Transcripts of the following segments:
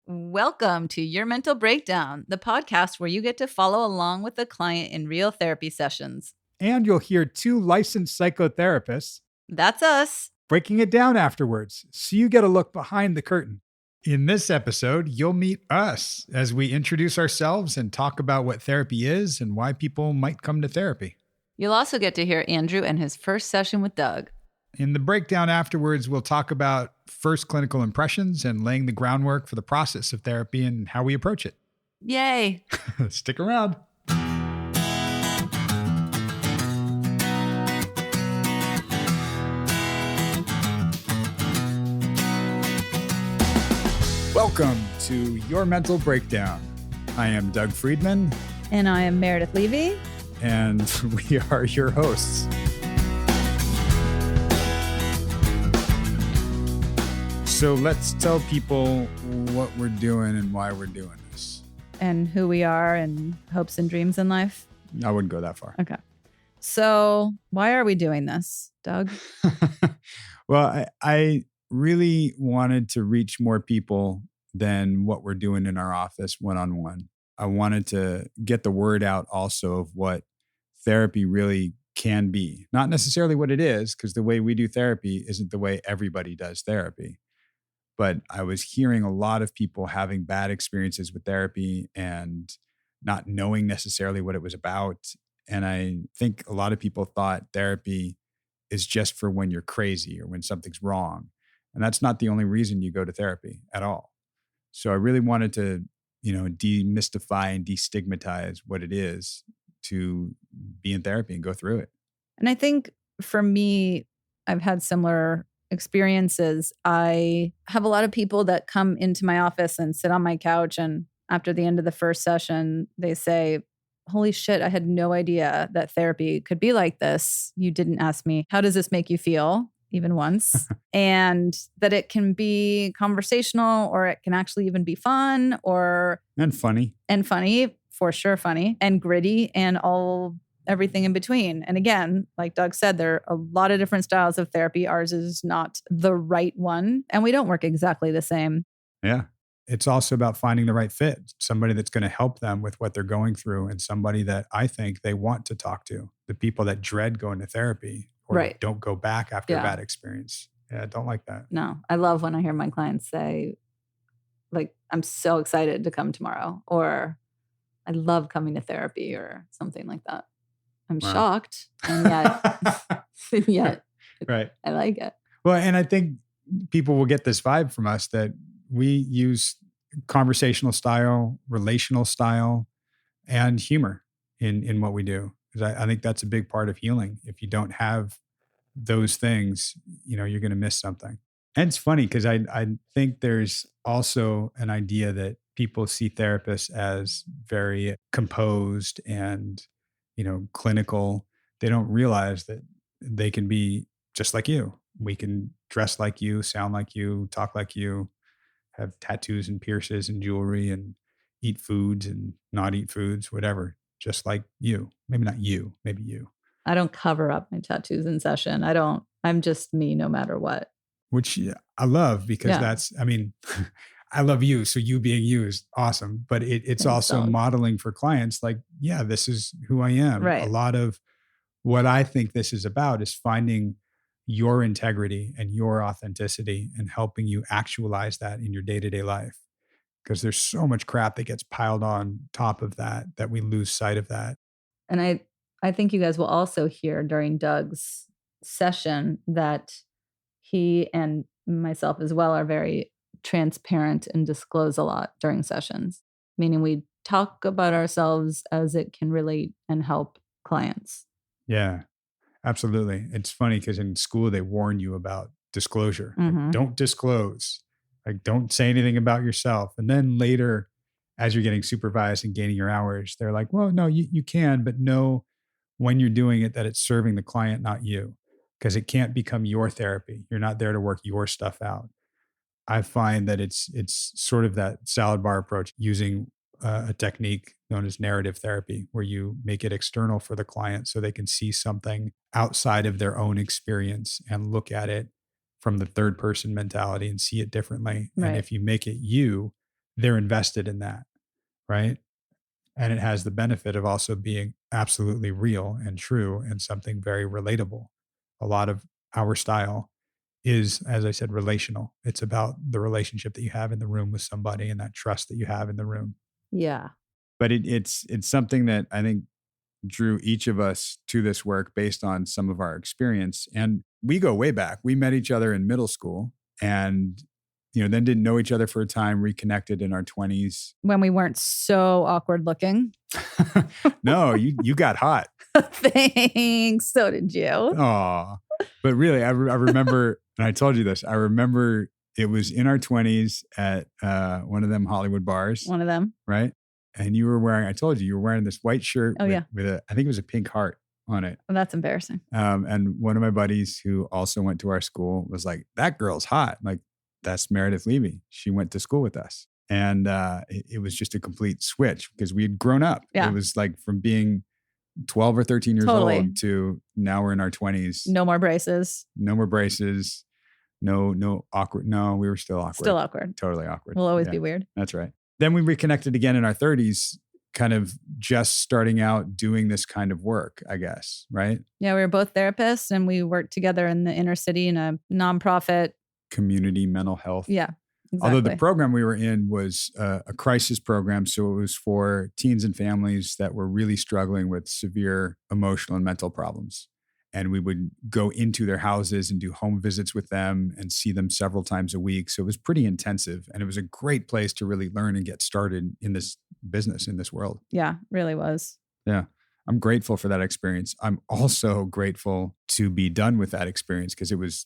Welcome to Your Mental Breakdown, the podcast where you get to follow along with the client in real therapy sessions. And you'll hear two licensed psychotherapists That's us. breaking it down afterwards, so you get a look behind the curtain. In this episode, you'll meet us as we introduce ourselves and talk about what therapy is and why people might come to therapy. You'll also get to hear Andrew and his first session with Doug. In the breakdown afterwards, we'll talk about first clinical impressions and laying the groundwork for the process of therapy and how we approach it. Yay. Stick around. Welcome to Your Mental Breakdown. I am Doug Friedman. And I am Meredith Levy. And we are your hosts. So let's tell people what we're doing and why we're doing this. And who we are and hopes and dreams in life. I wouldn't go that far. Okay. So why are we doing this, Doug? Well, I really wanted to reach more people than what we're doing in our office one-on-one. I wanted to get the word out also of what therapy really can be. Not necessarily what it is, because the way we do therapy isn't the way everybody does therapy. But I was hearing a lot of people having bad experiences with therapy and not knowing necessarily what it was about. And I think a lot of people thought therapy is just for when you're crazy or when something's wrong. And that's not the only reason you go to therapy at all. So I really wanted to, demystify and destigmatize what it is to be in therapy and go through it. And I think for me, I've had similar experiences. I have a lot of people that come into my office and sit on my couch, and after the end of the first session, they say, "Holy shit, I had no idea that therapy could be like this. You didn't ask me, how does this make you feel?" even once. And that it can be conversational, or it can actually even be fun and funny. And funny, for sure funny, and gritty, and everything in between. And again, like Doug said, there are a lot of different styles of therapy. Ours is not the right one, and we don't work exactly the same. Yeah. It's also about finding the right fit, somebody that's going to help them with what they're going through, and somebody that I think they want to talk to. The people that dread going to therapy or don't go back after a bad experience. Yeah, I don't like that. No, I love when I hear my clients say, like, I'm so excited to come tomorrow, or I love coming to therapy, or something like that. I'm shocked, and yet right. I like it. Well, and I think people will get this vibe from us that we use conversational style, relational style, and humor in what we do. Because I think that's a big part of healing. If you don't have those things, you're going to miss something. And it's funny because I think there's also an idea that people see therapists as very composed and, clinical. They don't realize that they can be just like you. We can dress like you, sound like you, talk like you, have tattoos and piercings and jewelry, and eat foods and not eat foods, whatever, just like you. Maybe not you, maybe you. I don't cover up my tattoos in session. I'm just me no matter what. Which I love, because I love you. So you being you is awesome. But it's also modeling for clients like, yeah, this is who I am. Right. A lot of what I think this is about is finding your integrity and your authenticity and helping you actualize that in your day-to-day life. Because there's so much crap that gets piled on top of that we lose sight of that. And I think you guys will also hear during Doug's session that he and myself as well are very transparent and disclose a lot during sessions, meaning we talk about ourselves as it can relate and help clients. Yeah. Absolutely. It's funny because in school, they warn you about disclosure. Mm-hmm. Like, don't disclose. Like, don't say anything about yourself. And then later, as you're getting supervised and gaining your hours, they're like, well, no, you can, but know when you're doing it that it's serving the client, not you, because it can't become your therapy. You're not there to work your stuff out. I find that it's sort of that salad bar approach, using a technique known as narrative therapy, where you make it external for the client so they can see something outside of their own experience and look at it from the third person mentality and see it differently. Right. And if you make it you, they're invested in that, right? And it has the benefit of also being absolutely real and true and something very relatable. A lot of our style is, as I said, relational. It's about the relationship that you have in the room with somebody and that trust that you have in the room. Yeah. But it's something that I think drew each of us to this work based on some of our experience. And we go way back. We met each other in middle school and, then didn't know each other for a time, reconnected in our 20s. When we weren't so awkward looking. No, you got hot. Thanks. So did you. Aw. But really, I remember, and I told you this, I remember it was in our 20s at one of them Hollywood bars. One of them. Right? And you were wearing, I told you were wearing this white shirt Oh, yeah. with I think it was a pink heart on it. Well, that's embarrassing. And one of my buddies who also went to our school was like, that girl's hot. I'm like, that's Meredith Levy. She went to school with us. And it was just a complete switch because we had grown up. Yeah. It was like from being 12 or 13 years old to now we're in our 20s. No more braces. No more braces. No awkward. No, we were still awkward. Still awkward. Totally awkward. We'll always be weird. That's right. Then we reconnected again in our 30s, kind of just starting out doing this kind of work, I guess, right? Yeah, we were both therapists and we worked together in the inner city in a nonprofit. Community mental health. Yeah, exactly. Although the program we were in was a crisis program. So it was for teens and families that were really struggling with severe emotional and mental problems. And we would go into their houses and do home visits with them and see them several times a week. So it was pretty intensive. And it was a great place to really learn and get started in this business, in this world. Yeah, really was. Yeah. I'm grateful for that experience. I'm also grateful to be done with that experience because it was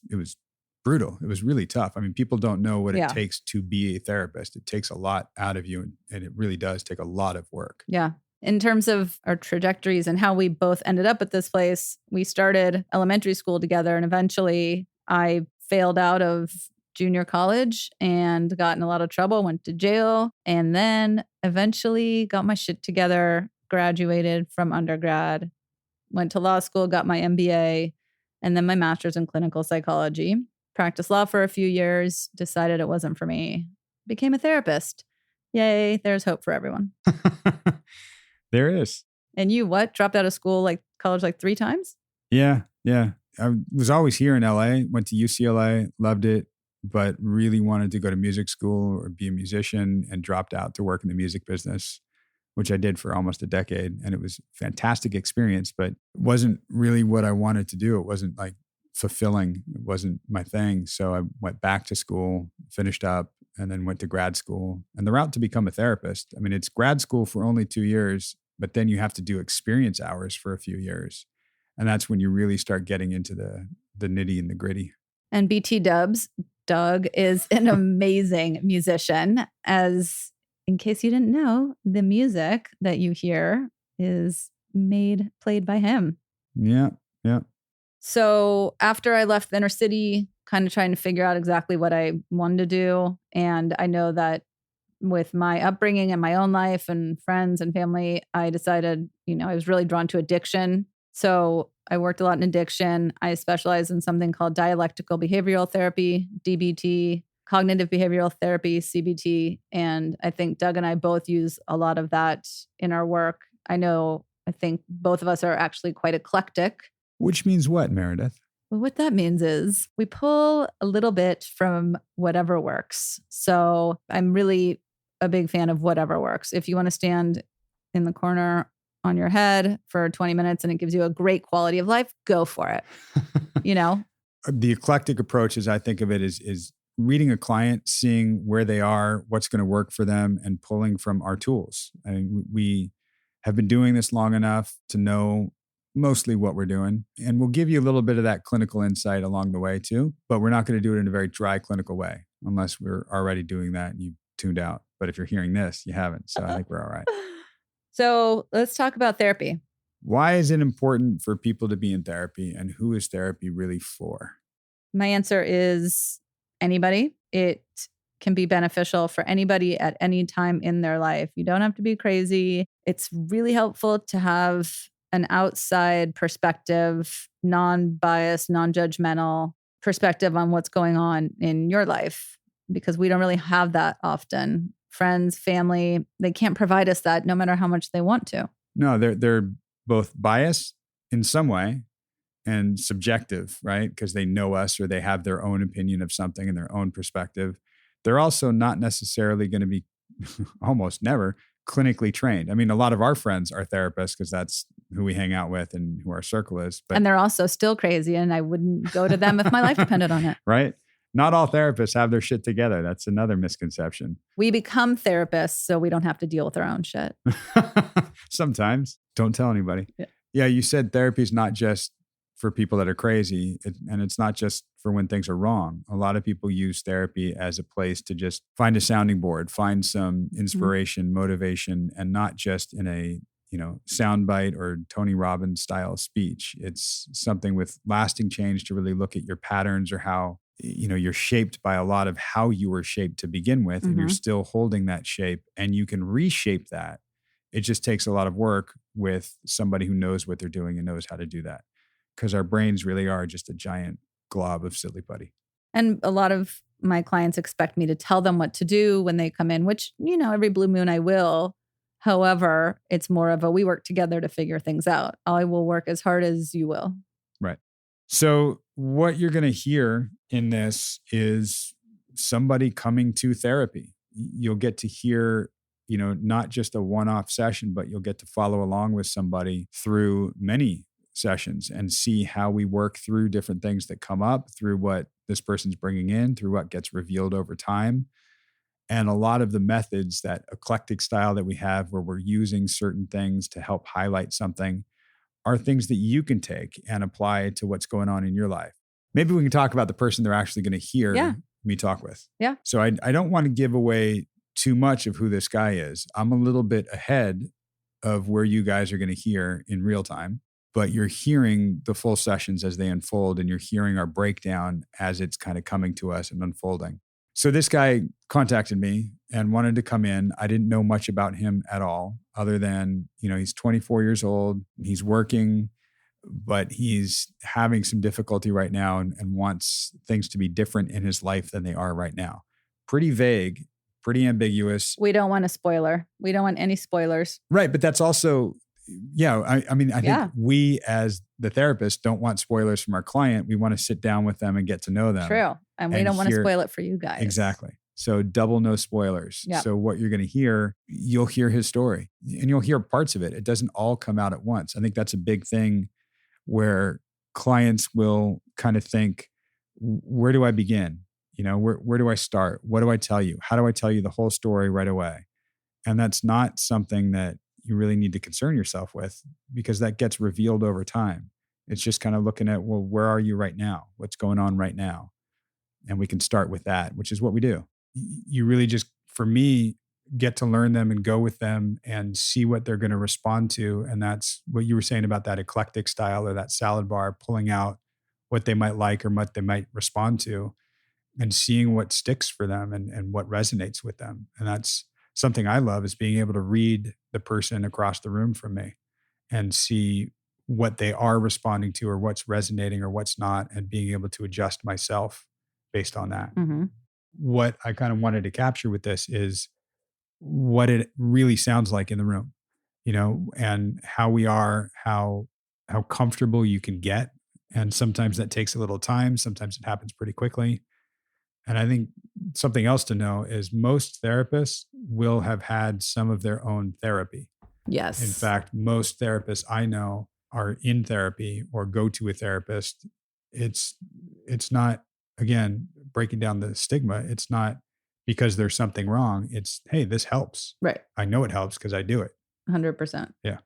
brutal. It was really tough. I mean, people don't know what it takes to be a therapist. It takes a lot out of you and it really does take a lot of work. Yeah. In terms of our trajectories and how we both ended up at this place, we started elementary school together and eventually I failed out of junior college and got in a lot of trouble, went to jail, and then eventually got my shit together, graduated from undergrad, went to law school, got my MBA, and then my master's in clinical psychology. Practiced law for a few years, decided it wasn't for me, became a therapist. Yay, there's hope for everyone. There is. And you dropped out of school, college, 3 times? Yeah. I was always here in LA, went to UCLA, loved it, but really wanted to go to music school or be a musician and dropped out to work in the music business, which I did for almost a decade. And it was a fantastic experience, but it wasn't really what I wanted to do. It wasn't fulfilling. It wasn't my thing. So I went back to school, finished up, and then went to grad school. And the route to become a therapist, I mean, it's grad school for only 2 years, but then you have to do experience hours for a few years. And that's when you really start getting into the nitty and the gritty. And BT Dubs, Doug, is an amazing musician. As in case you didn't know, the music that you hear is played by him. Yeah. So after I left the inner city, kind of trying to figure out exactly what I wanted to do. And I know that with my upbringing and my own life and friends and family, I decided, I was really drawn to addiction. So I worked a lot in addiction. I specialized in something called dialectical behavioral therapy, DBT, cognitive behavioral therapy, CBT. And I think Doug and I both use a lot of that in our work. I think both of us are actually quite eclectic. Which means what, Meredith? Well, what that means is we pull a little bit from whatever works. So I'm really a big fan of whatever works. If you want to stand in the corner on your head for 20 minutes and it gives you a great quality of life, go for it. The eclectic approach, as I think of it, is reading a client, seeing where they are, what's going to work for them, and pulling from our tools. I mean, we have been doing this long enough to know mostly what we're doing. And we'll give you a little bit of that clinical insight along the way too, but we're not going to do it in a very dry clinical way unless we're already doing that and you tuned out. But if you're hearing this, you haven't. So I think we're all right. So let's talk about therapy. Why is it important for people to be in therapy and who is therapy really for? My answer is anybody. It can be beneficial for anybody at any time in their life. You don't have to be crazy. It's really helpful to have an outside perspective, non-biased, non-judgmental perspective on what's going on in your life, because we don't really have that often. friends, family, they can't provide us that no matter how much they want to. No, they're both biased in some way and subjective, right? Because they know us or they have their own opinion of something and their own perspective. They're also not necessarily going to be almost never clinically trained. I mean, a lot of our friends are therapists because that's who we hang out with and who our circle is. But and they're also still crazy, and I wouldn't go to them if my life depended on it. Right? Not all therapists have their shit together. That's another misconception. We become therapists so we don't have to deal with our own shit. Sometimes. Don't tell anybody. Yeah, you said therapy is not just for people that are crazy, and it's not just for when things are wrong. A lot of people use therapy as a place to just find a sounding board, find some inspiration, motivation, and not just in a soundbite or Tony Robbins style speech. It's something with lasting change to really look at your patterns or how you're shaped by a lot of how you were shaped to begin with, and you're still holding that shape, and you can reshape that. It just takes a lot of work with somebody who knows what they're doing and knows how to do that. Because our brains really are just a giant glob of silly putty. And a lot of my clients expect me to tell them what to do when they come in, which, every blue moon I will. However, it's more of a we work together to figure things out. I will work as hard as you will. Right. So what you're going to hear in this is somebody coming to therapy. You'll get to hear, not just a one-off session, but you'll get to follow along with somebody through many sessions and see how we work through different things that come up, through what this person's bringing in, through what gets revealed over time. And a lot of the methods, that eclectic style that we have where we're using certain things to help highlight something, are things that you can take and apply to what's going on in your life. Maybe we can talk about the person they're actually going to hear me talk with. Yeah. So I don't want to give away too much of who this guy is. I'm a little bit ahead of where you guys are going to hear in real time. But you're hearing the full sessions as they unfold, and you're hearing our breakdown as it's kind of coming to us and unfolding. So this guy contacted me and wanted to come in. I didn't know much about him at all, other than, he's 24 years old. He's working, but he's having some difficulty right now and wants things to be different in his life than they are right now. Pretty vague, pretty ambiguous. We don't want a spoiler. We don't want any spoilers. Right. But that's also... I think we as the therapist don't want spoilers from our client. We want to sit down with them and get to know them. True. And we don't want to spoil it for you guys. Exactly. So double no spoilers. Yep. So what you're going to hear, you'll hear his story and you'll hear parts of it. It doesn't all come out at once. I think that's a big thing where clients will kind of think, where do I begin? Where do I start? What do I tell you? How do I tell you the whole story right away? And that's not something that you really need to concern yourself with, because that gets revealed over time. It's just kind of looking at, well, where are you right now? What's going on right now? And we can start with that, which is what we do. You really just, for me, get to learn them and go with them and see what they're going to respond to. And that's what you were saying about that eclectic style or that salad bar, pulling out what they might like or what they might respond to and seeing what sticks for them and what resonates with them. And that's something I love, is being able to read the person across the room from me and see what they are responding to or what's resonating or what's not, and being able to adjust myself based on that. What I kind of wanted to capture with this is what it really sounds like in the room, and how we are, how comfortable you can get. And sometimes that takes a little time. Sometimes it happens pretty quickly. And I think something else to know is most therapists will have had some of their own therapy. Yes. In fact, most therapists I know are in therapy or go to a therapist. It's not, again, breaking down the stigma. It's not because there's something wrong. It's, hey, this helps. Right. I know it helps because I do it. 100%. Yeah.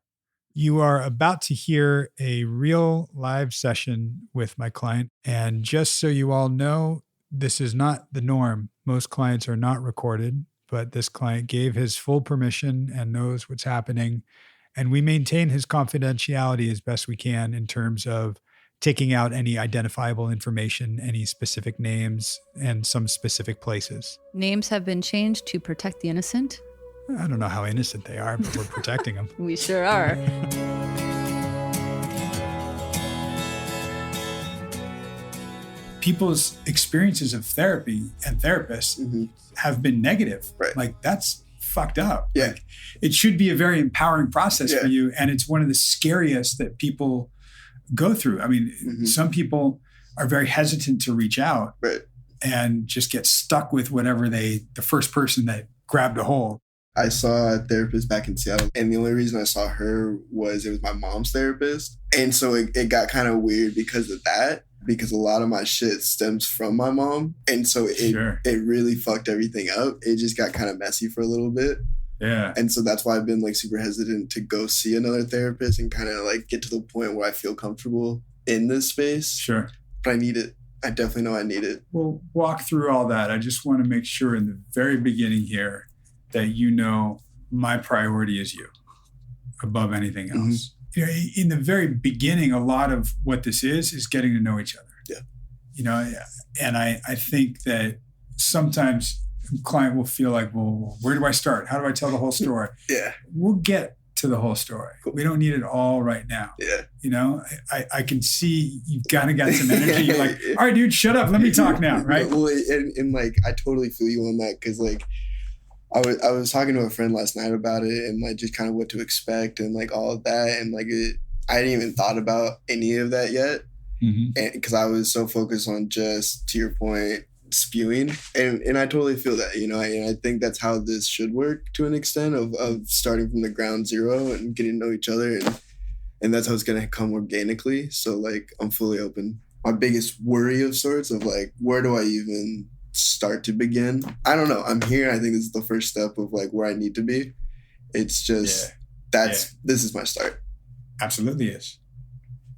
You are about to hear a real live session with my client. And just so you all know, this is not the norm. Most clients are not recorded, but this client gave his full permission and knows what's happening. And we maintain his confidentiality as best we can in terms of taking out any identifiable information, any specific names, and some specific places. Names have been changed to protect the innocent. I don't know how innocent they are, but we're protecting them. We sure are. people's experiences of therapy and therapists have been negative. Right. Like, that's fucked up. Yeah. Like, it should be a very empowering process for you. And it's one of the scariest that people go through. I mean, some people are very hesitant to reach out and just get stuck with whatever the first person that grabbed a hold. I saw a therapist back in Seattle, and the only reason I saw her was it was my mom's therapist. And so it got kind of weird because of that, because a lot of my shit stems from my mom. And so it really fucked everything up. It just got kind of messy for a little bit. Yeah. And so that's why I've been like super hesitant to go see another therapist and kind of like get to the point where I feel comfortable in this space. Sure. But I need it. I definitely know I need it. We'll walk through all that. I just want to make sure in the very beginning here that you know my priority is you above anything else. You know, in the very beginning, a lot of what this is getting to know each other. Yeah. You know, and I think that sometimes a client will feel like, well, where do I start? How do I tell the whole story? Yeah. We'll get to the whole story. Cool. We don't need it all right now. Yeah. You know, I can see you've kind of got some energy. You're like, all right, dude, shut up. Let me talk now. Right. Well, and like, I totally feel you on that. Cause like, I was talking to a friend last night about it and like just kind of what to expect and like all of that. And like, I hadn't even thought about any of that yet. And cause I was so focused on just, to your point, spewing. And I totally feel that, you know, and I think that's how this should work to an extent of starting from the ground zero and getting to know each other. And that's how it's going to come organically. So like, I'm fully open. My biggest worry of sorts of like, where do I even start to begin? I don't know. I'm here. I think this is the first step of like where I need to be. It's just, this is my start. Absolutely is.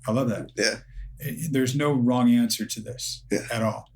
I love that. Yeah. There's no wrong answer to this at all.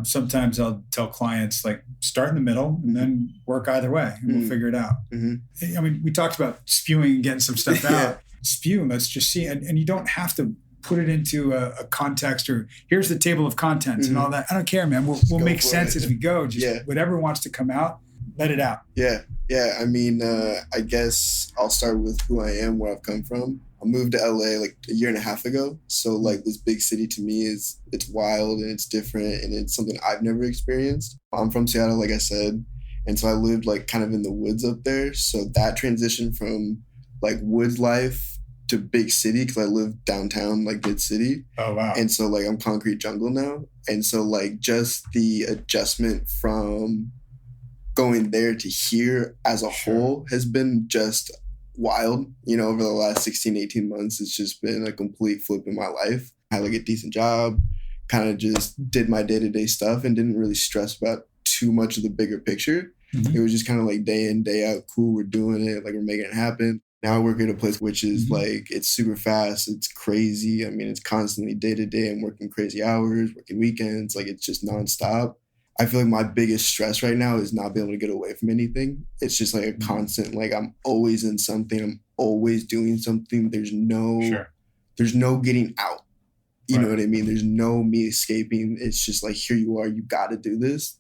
Sometimes I'll tell clients like start in the middle and then work either way and we'll figure it out. I mean, we talked about spewing and getting some stuff out. Spew, let's just see. And you don't have to put it into a context or here's the table of contents and all that. I don't care, man. We'll make sense as we go. Just whatever wants to come out, let it out. Yeah. Yeah. I mean, I guess I'll start with who I am, where I've come from. I moved to LA like a year and a half ago. So like this big city to me it's wild and it's different and it's something I've never experienced. I'm from Seattle, like I said. And so I lived like kind of in the woods up there. So that transition from like woods life to big city, because I live downtown, like mid city. Oh, wow. And so like I'm concrete jungle now. And so like just the adjustment from going there to here as a whole has been just wild. You know, over the last 16, 18 months, it's just been a complete flip in my life. I had like a decent job, kind of just did my day-to-day stuff and didn't really stress about too much of the bigger picture. It was just kind of like day in, day out, cool, we're doing it, like we're making it happen. Now I work at a place which is like, it's super fast, it's crazy. I mean, it's constantly day to day. I'm working crazy hours, working weekends, like it's just nonstop. I feel like my biggest stress right now is not being able to get away from anything. It's just like a constant, like I'm always in something. I'm always doing something. There's no getting out. You know what I mean? There's no me escaping. It's just like, here you are. You got to do this.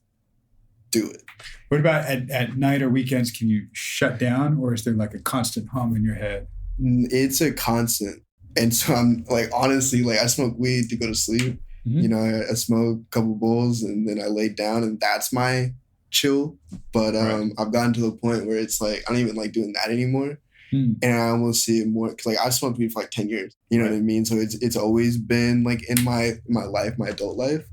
Do it. What about at night or weekends? Can you shut down or is there like a constant hum in your head? It's a constant. And so I'm like, honestly, like I smoke weed to go to sleep. You know, I smoke a couple bowls and then I lay down and that's my chill. But I've gotten to the point where it's like, I don't even like doing that anymore. And I almost see it more, cause like I've smoked weed for like 10 years, you know what I mean? So it's always been like in my life, my adult life.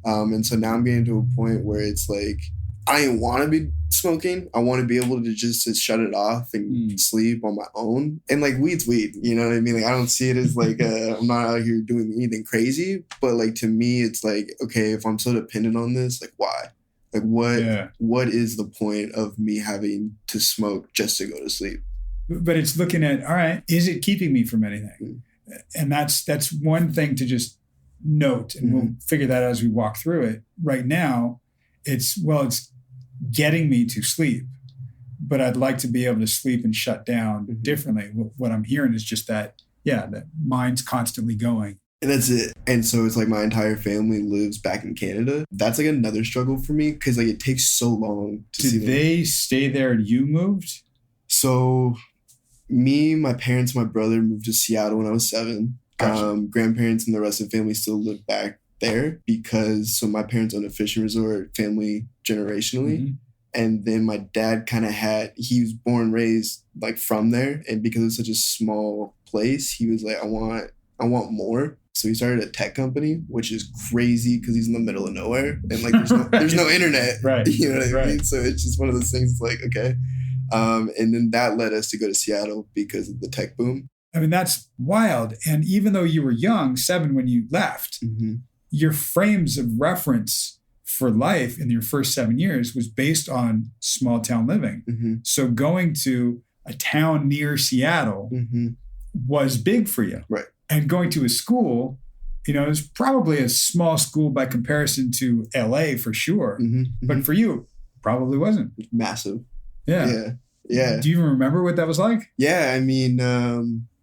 And so now I'm getting to a point where it's like, I didn't want to be smoking. I want to be able to just to shut it off and sleep on my own. And like weed's weed, you know what I mean? Like I don't see it as like, I'm not out here doing anything crazy, but like to me, it's like, okay, if I'm so dependent on this, like why? Like what is the point of me having to smoke just to go to sleep? But it's looking at, all right, is it keeping me from anything? And that's one thing to just note, and we'll figure that out as we walk through it. Right now, it's getting me to sleep, but I'd like to be able to sleep and shut down differently. What I'm hearing is just that mind's constantly going. And that's it. And so it's like my entire family lives back in Canada. That's like another struggle for me because like it takes so long to see them. Did they stay there and you moved? So me, my parents, my brother moved to Seattle when I was 7. Gotcha. Grandparents and the rest of the family still live back there because so my parents owned a fishing resort family generationally. Mm-hmm. And then my dad he was born and raised like from there. And because it's such a small place, he was like, I want more. So he started a tech company, which is crazy because he's in the middle of nowhere and like there's no internet. Right. You know what I mean? So it's just one of those things like, okay. And then that led us to go to Seattle because of the tech boom. I mean, that's wild. And even though you were young, 7 when you left, Mm-hmm. your frames of reference for life in your first 7 years was based on small town living. Mm-hmm. So going to a town near Seattle Mm-hmm. was big for you. Right. And going to a school, it was probably a small school by comparison to LA for sure. Mm-hmm. But for you, probably wasn't. Massive. Yeah. Yeah. Do you even remember what that was like? Yeah. I mean,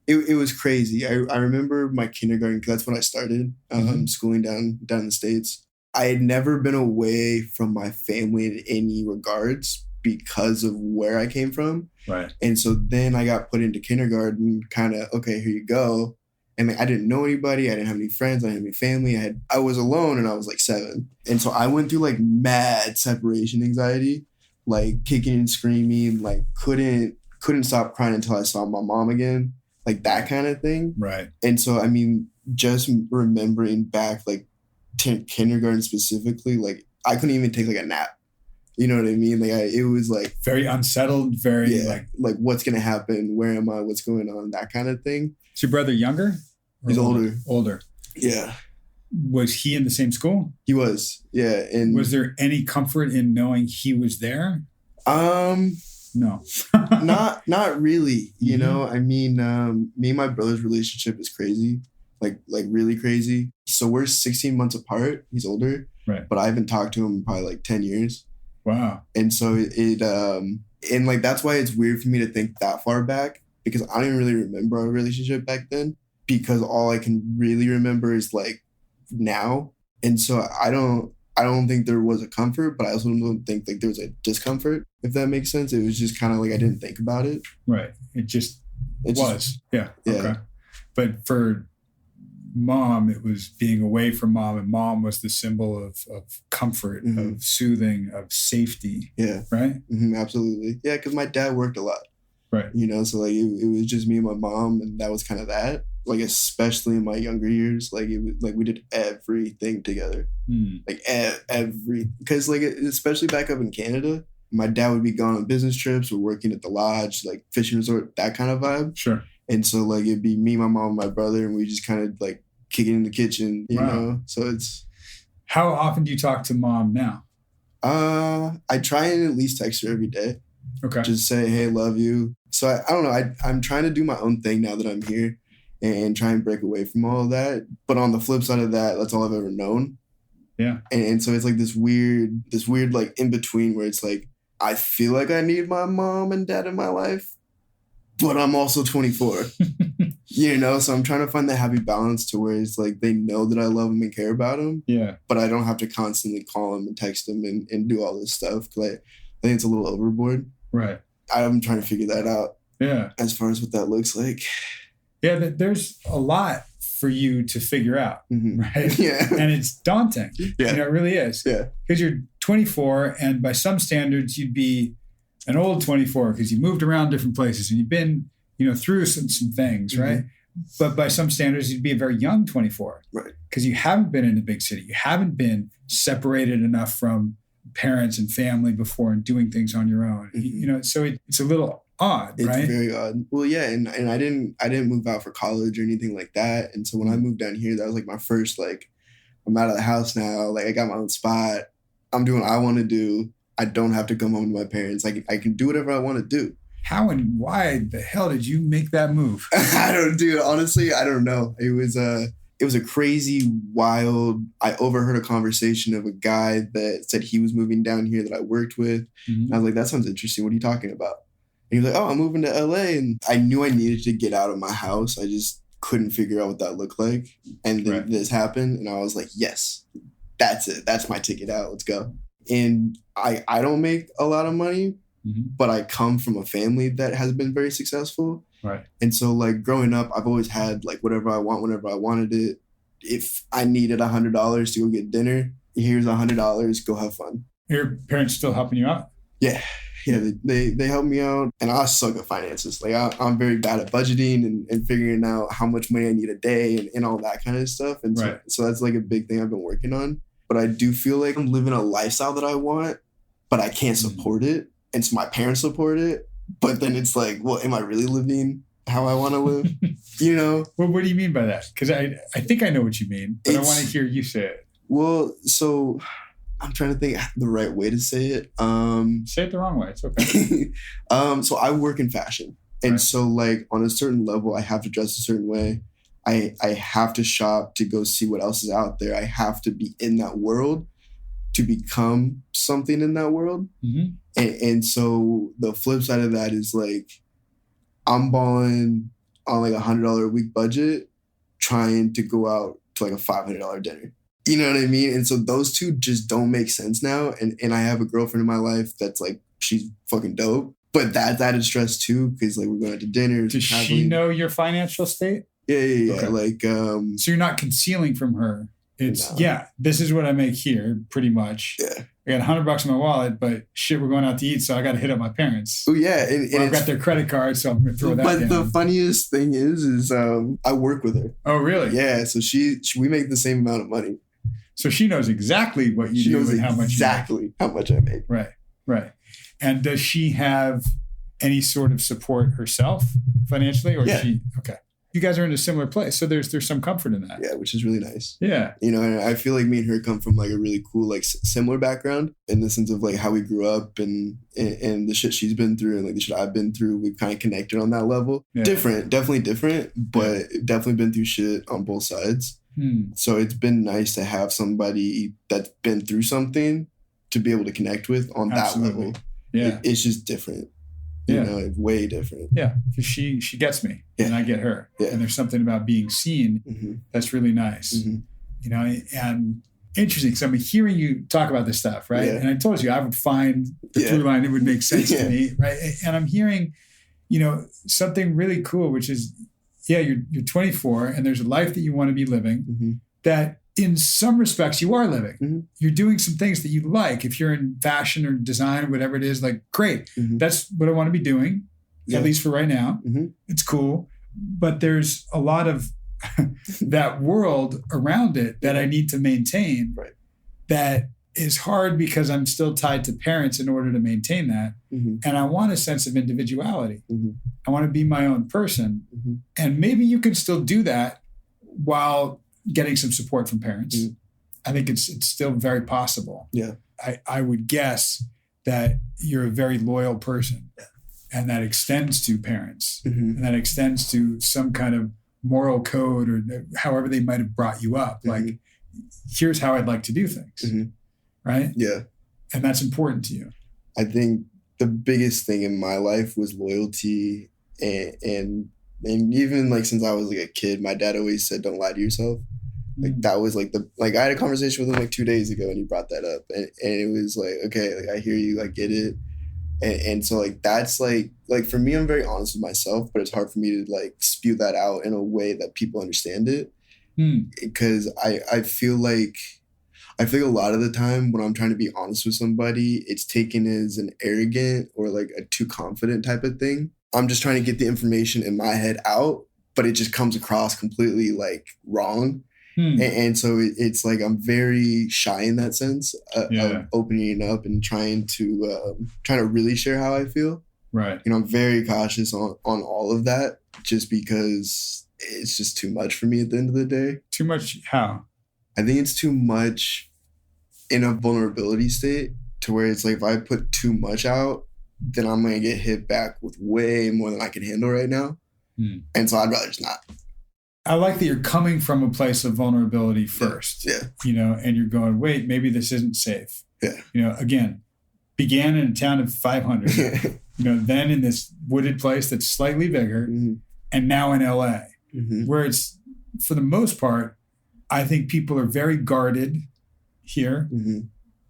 it was crazy. I remember my kindergarten because that's when I started schooling down in the States. I had never been away from my family in any regards because of where I came from. Right. And so then I got put into kindergarten, kind of, okay, here you go. And I didn't know anybody. I didn't have any friends. I didn't have any family. I was alone and I was like 7. And so I went through like mad separation anxiety, like kicking and screaming, like couldn't stop crying until I saw my mom again, like that kind of thing. Right. And so, I mean, just remembering back, like kindergarten specifically, like I couldn't even take like a nap. You know what I mean? Like it was like very unsettled, very like what's going to happen? Where am I? What's going on? That kind of thing. Is your brother younger? He's older. Older. Yeah. Was he in the same school? He was. Yeah. And was there any comfort in knowing he was there? No. not really. You know, I mean, me and my brother's relationship is crazy. Like really crazy. So we're 16 months apart. He's older. Right. But I haven't talked to him in probably like 10 years. Wow. And so and like that's why it's weird for me to think that far back because I don't even really remember our relationship back then because all I can really remember is like now. And so I don't think there was a comfort, but I also don't think like there was a discomfort, if that makes sense. It was just kind of like I didn't think about it. Right. It was. Yeah. Okay. But for mom, it was being away from mom, and mom was the symbol of comfort, of soothing, of safety. Yeah. Right? Mm-hmm, absolutely. Yeah, because my dad worked a lot. Right. You know, so like it was just me and my mom, and that was kind of that. Like especially in my younger years, like it was like we did everything together. Like every because like especially back up in Canada, my dad would be gone on business trips or working at the lodge, like fishing resort, that kind of vibe. Sure. And so like it'd be me, my mom, and my brother, and we just kind of like kick it in the kitchen, you know. So it's. How often do you talk to mom now? I try and at least text her every day. Okay. Just say, hey, love you. So I don't know. I'm trying to do my own thing now that I'm here and try and break away from all of that. But on the flip side of that, that's all I've ever known. Yeah. And so it's like this weird like in between where it's like, I feel like I need my mom and dad in my life, but I'm also 24, you know? So I'm trying to find that happy balance to where it's like, they know that I love them and care about them. Yeah. But I don't have to constantly call them and text them and do all this stuff. Cause I think it's a little overboard. Right. I'm trying to figure that out. Yeah. As far as what that looks like. Yeah. There's a lot for you to figure out. Right. Yeah. And it's daunting. Yeah. You know, it really is. Yeah. Because you're 24 and by some standards you'd be an old 24 because you moved around different places and you've been, through some things, right? But by some standards, you'd be a very young 24. Right. Because you haven't been in a big city. You haven't been separated enough from parents and family before and doing things on your own. So it's a little odd, right? It's very odd. Well, yeah, and I didn't move out for college or anything like that. And so when I moved down here, that was like my first, like, I'm out of the house now. Like, I got my own spot. I'm doing what I want to do. I don't have to come home to my parents. I can do whatever I want to do. How and why the hell did you make that move? Honestly, I don't know. It was a crazy, wild, I overheard a conversation of a guy that said he was moving down here that I worked with. And I was like, that sounds interesting. What are you talking about? And he was like, oh, I'm moving to LA. And I knew I needed to get out of my house. I just couldn't figure out what that looked like. And then this happened. And I was like, yes, that's it. That's my ticket out. Let's go. And I don't make a lot of money, but I come from a family that has been very successful. Right. And so like growing up, I've always had like whatever I want, whenever I wanted it. if I needed $100 to go get dinner, here's $100, go have fun. Your parents still helping you out? Yeah. Yeah, they help me out, and I suck at finances. Like I'm very bad at budgeting and figuring out how much money I need a day and all that kind of stuff. And so that's like a big thing I've been working on. But I do feel like I'm living a lifestyle that I want, but I can't support it. And so my parents support it. But then it's like, well, am I really living how I want to live? You know? Well, what do you mean by that? Because I think I know what you mean, but I want to hear you say it. Well, so I'm trying to think the right way to say it. Say it the wrong way. It's okay. So I work in fashion. And so like on a certain level, I have to dress a certain way. I have to shop to go see what else is out there. I have to be in that world to become something in that world. Mm-hmm. And so the flip side of that is like, I'm balling on like $100 a week budget, trying to go out to like a $500 dinner. You know what I mean? And so those two just don't make sense now. And I have a girlfriend in my life that's like, she's fucking dope. But that is stress too, because like we're going out to dinner. Does she know your financial state? Yeah. Okay. Like, so you're not concealing from her. It's this is what I make here, pretty much. Yeah. I got $100 in my wallet, but shit, we're going out to eat, so I got to hit up my parents. Oh yeah, and I've got their credit card, so I'm gonna throw that. But down. the funniest thing is I work with her. Oh really? Yeah. So we make the same amount of money. So she knows exactly what you do and how much. Exactly how much I make. Right. And does she have any sort of support herself financially, or she? Okay. You guys are in a similar place, so there's some comfort in that. Yeah, which is really nice. Yeah. You know, and I feel like me and her come from like a really cool, like similar background in the sense of like how we grew up and the shit she's been through and like the shit I've been through. We've kind of connected on that level. Yeah. Definitely different, but definitely been through shit on both sides. So it's been nice to have somebody that's been through something to be able to connect with on that level. Yeah. It's just different. You know, it's way different. Yeah, because she gets me and I get her. Yeah. And there's something about being seen that's really nice. Mm-hmm. You know, and interesting because I'm hearing you talk about this stuff, right? Yeah. And I told you I would find the through line, it would make sense to me, right? And I'm hearing, you know, something really cool, which is, you're 24 and there's a life that you want to be living that in some respects you are living. Mm-hmm. You're doing some things that you like. If you're in fashion or design or whatever it is, like, great. Mm-hmm. That's what I want to be doing, at least for right now. Mm-hmm. It's cool. But there's a lot of that world around it that I need to maintain that is hard because I'm still tied to parents in order to maintain that. Mm-hmm. And I want a sense of individuality. Mm-hmm. I want to be my own person. Mm-hmm. And maybe you can still do that while getting some support from parents. Mm-hmm. I think it's still very possible. Yeah. I would guess that you're a very loyal person and that extends to parents and that extends to some kind of moral code or however they might have brought you up. Like, here's how I'd like to do things. Right? Yeah. And that's important to you. I think the biggest thing in my life was loyalty and even like since I was like a kid, my dad always said, don't lie to yourself. Like that was like I had a conversation with him like 2 days ago and he brought that up and it was like, okay, like I hear you, I get it. And so like, that's like for me, I'm very honest with myself, but it's hard for me to like spew that out in a way that people understand it. Because I feel like a lot of the time when I'm trying to be honest with somebody, it's taken as an arrogant or like a too confident type of thing. I'm just trying to get the information in my head out, but it just comes across completely like wrong. And so it's like I'm very shy in that sense of opening up and trying to really share how I feel. Right. You know, I'm very cautious on all of that just because it's just too much for me at the end of the day. Too much how? I think it's too much in a vulnerability state to where it's like if I put too much out, then I'm going to get hit back with way more than I can handle right now. And so I'd rather just not. I like that you're coming from a place of vulnerability first. Yeah. You know, and you're going, wait, maybe this isn't safe. Yeah. You know, again, began in a town of 500, you know, then in this wooded place that's slightly bigger, and now in LA, where it's, for the most part, I think people are very guarded here.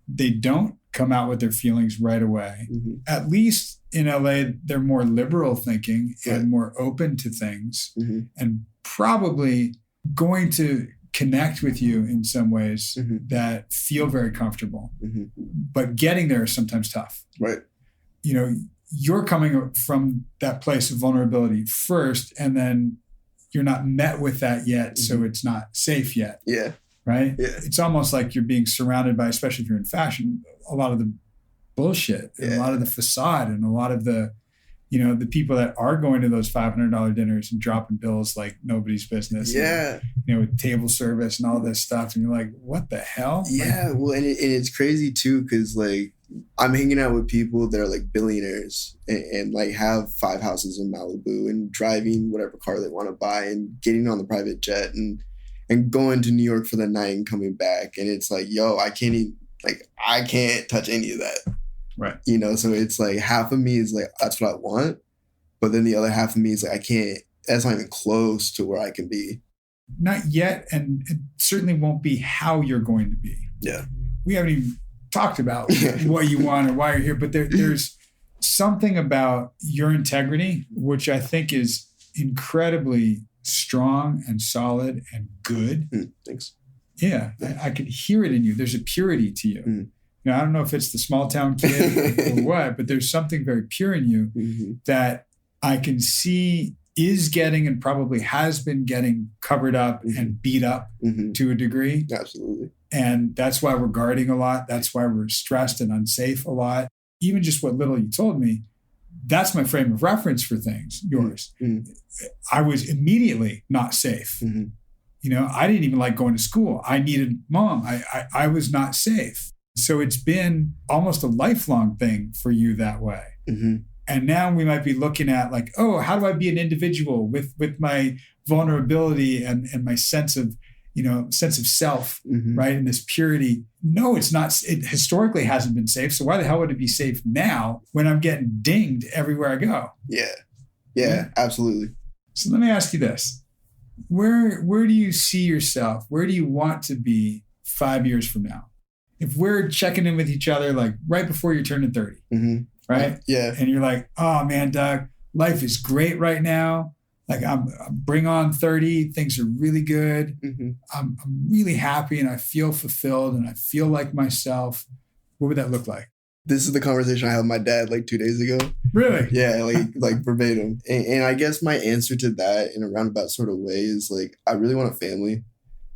They don't come out with their feelings right away. At least in LA, they're more liberal thinking and more open to things and probably going to connect with you in some ways that feel very comfortable, but getting there is sometimes tough. Right. You know, you're coming from that place of vulnerability first, and then you're not met with that yet. So it's not safe yet. Yeah. Right. Yeah. It's almost like you're being surrounded by, especially if you're in fashion, a lot of the bullshit and a lot of the facade and a lot of the, you know, the people that are going to those $500 dinners and dropping bills like nobody's business. Yeah. And, you know, with table service and all this stuff. And you're like, what the hell? Yeah. Well, and it's crazy too, because like I'm hanging out with people that are like billionaires and like have 5 houses in Malibu and driving whatever car they want to buy and getting on the private jet and going to New York for the night and coming back. And it's like, yo, I can't touch any of that. Right. You know, so it's like half of me is like, that's what I want. But then the other half of me is like, I can't, that's not even close to where I can be. Not yet. And it certainly won't be how you're going to be. Yeah. We haven't even talked about what you want or why you're here, but there's something about your integrity, which I think is incredibly strong and solid and good. Thanks. Yeah. I could hear it in you. There's a purity to you. You know, I don't know if it's the small town kid or what, but there's something very pure in you that I can see is getting and probably has been getting covered up and beat up to a degree. Absolutely. And that's why we're guarding a lot. That's why we're stressed and unsafe a lot. Even just what little you told me, that's my frame of reference for things, yours. I was immediately not safe. You know, I didn't even like going to school. I needed mom. I was not safe. So it's been almost a lifelong thing for you that way. And now we might be looking at like, oh, how do I be an individual with my vulnerability and my sense of self, right? And this purity. No, it's not. It historically hasn't been safe. So why the hell would it be safe now when I'm getting dinged everywhere I go? Yeah, absolutely. So let me ask you this. Where do you see yourself? Where do you want to be 5 years from now? If we're checking in with each other, like right before you're turning 30, right? Yeah. And you're like, oh man, Doug, life is great right now. Like I'm bring on 30, things are really good. I'm really happy and I feel fulfilled and I feel like myself. What would that look like? This is the conversation I had with my dad like 2 days ago. Really? Yeah, like verbatim. And I guess my answer to that in a roundabout sort of way is like, I really want a family.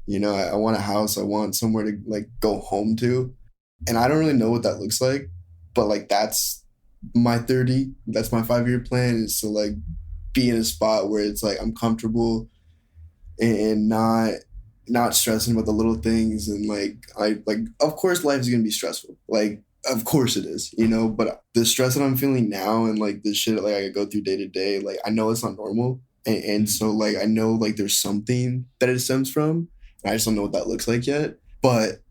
You know, I want a house. I want somewhere to like go home to. And I don't really know what that looks like, but like that's my 30. That's my 5-year plan is to like be in a spot where it's like I'm comfortable and not stressing about the little things. And of course life is going to be stressful. Like, of course it is, you know, but the stress that I'm feeling now and like the shit like I go through day to day, like I know it's not normal. And so like, I know like there's something that it stems from. I just don't know what that looks like yet. But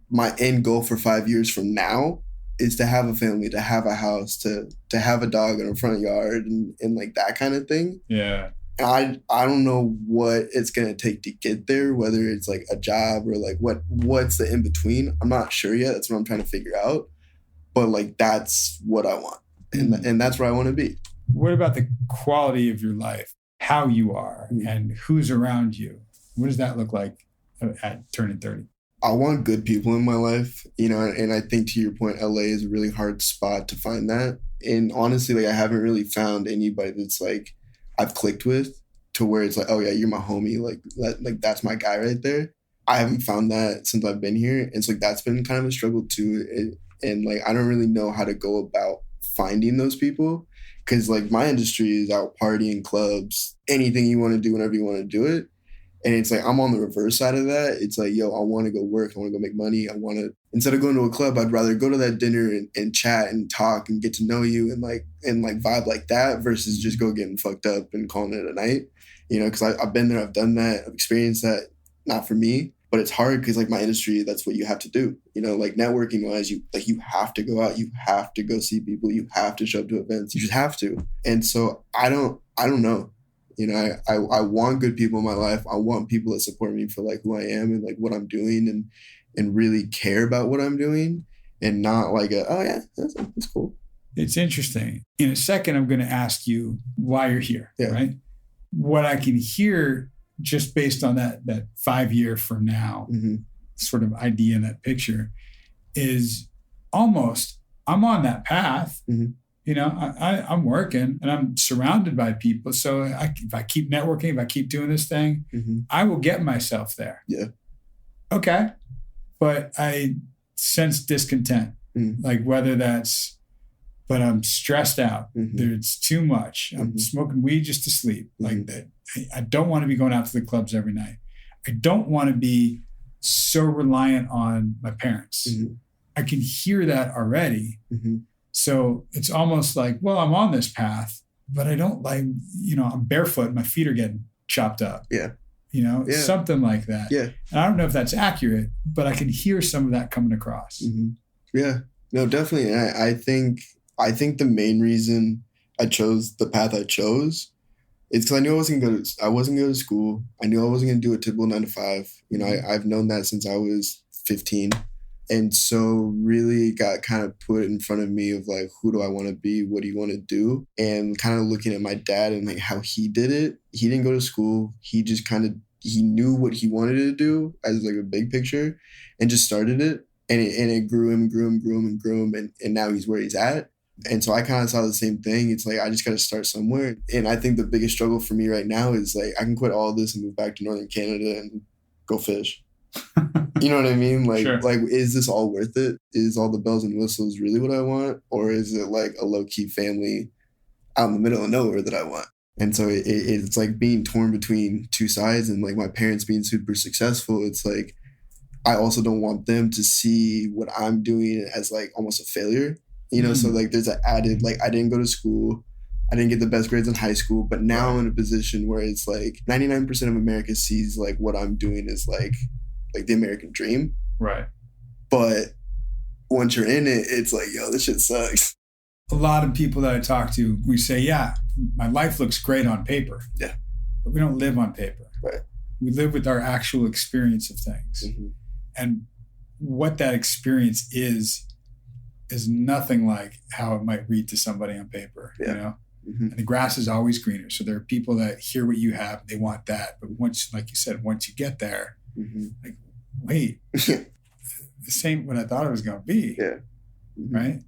my end goal for 5 years from now is to have a family, to have a house, to have a dog in a front yard and like that kind of thing. Yeah. I don't know what it's going to take to get there, whether it's like a job or like what's the in between. I'm not sure yet. That's what I'm trying to figure out. But like, that's what I want. And that's where I want to be. What about the quality of your life, how you are and who's around you? What does that look like at turning 30? I want good people in my life, you know, and I think to your point, LA is a really hard spot to find that. And honestly, like I haven't really found anybody that's like I've clicked with to where it's like, oh yeah, you're my homie. Like that's my guy right there. I haven't found that since I've been here. And so like, that's been kind of a struggle too. And like, I don't really know how to go about finding those people. Cause like my industry is out partying, clubs, anything you want to do whenever you want to do it. And it's like, I'm on the reverse side of that. It's like, yo, I want to go work. I want to go make money. Instead of going to a club, I'd rather go to that dinner and chat and talk and get to know you and vibe like that versus just go getting fucked up and calling it a night. You know, because I've been there, I've done that, I've experienced that. Not for me, but it's hard because like my industry, that's what you have to do. You know, like networking wise, you have to go out, you have to go see people, you have to show up to events, you just have to. And so I don't know. You know, I want good people in my life. I want people that support me for like who I am and like what I'm doing and really care about what I'm doing and not like oh yeah, that's cool. It's interesting. In a second, I'm going to ask you why you're here, right? What I can hear just based on that 5 year from now sort of idea and that picture is almost, I'm on that path. You know, I'm working and I'm surrounded by people. So if I keep networking, if I keep doing this thing, I will get myself there. Yeah. Okay. But I sense discontent, like whether that's, but I'm stressed out. There's too much. I'm smoking weed just to sleep. Like that. I don't want to be going out to the clubs every night. I don't want to be so reliant on my parents. I can hear that already. So it's almost like, well, I'm on this path, but I don't like, you know, I'm barefoot. My feet are getting chopped up. Yeah. You know, something like that. Yeah. And I don't know if that's accurate, but I can hear some of that coming across. Yeah. No, definitely. And I think the main reason I chose the path I chose is because I knew I wasn't going to go to school. I knew I wasn't going to do a typical 9 to 5. You know, I've known that since I was 15. And so really got kind of put in front of me of like, who do I want to be? What do you want to do? And kind of looking at my dad and like how he did it. He didn't go to school. He just he knew what he wanted to do as like a big picture and just started it. And it grew him. And now he's where he's at. And so I kind of saw the same thing. It's like, I just got to start somewhere. And I think the biggest struggle for me right now is like, I can quit all this and move back to Northern Canada and go fish. You know what I mean? Like, Sure. Like, is this all worth it? Is all the bells and whistles really what I want? Or is it like a low-key family out in the middle of nowhere that I want? And so it's like being torn between two sides, and like my parents being super successful. It's like, I also don't want them to see what I'm doing as like almost a failure, you know? So like there's an added, like I didn't go to school. I didn't get the best grades in high school, but now I'm in a position where it's like 99% of America sees like what I'm doing is like the American dream. Right. But once you're in it, it's like, yo, this shit sucks. A lot of people that I talk to, we say, yeah, my life looks great on paper. Yeah. But we don't live on paper. Right. We live with our actual experience of things. And what that experience is nothing like how it might read to somebody on paper, you know? And the grass is always greener. So there are people that hear what you have, they want that. But once, like you said, once you get there, like, wait, this ain't what I thought it was going to be. Yeah. Right?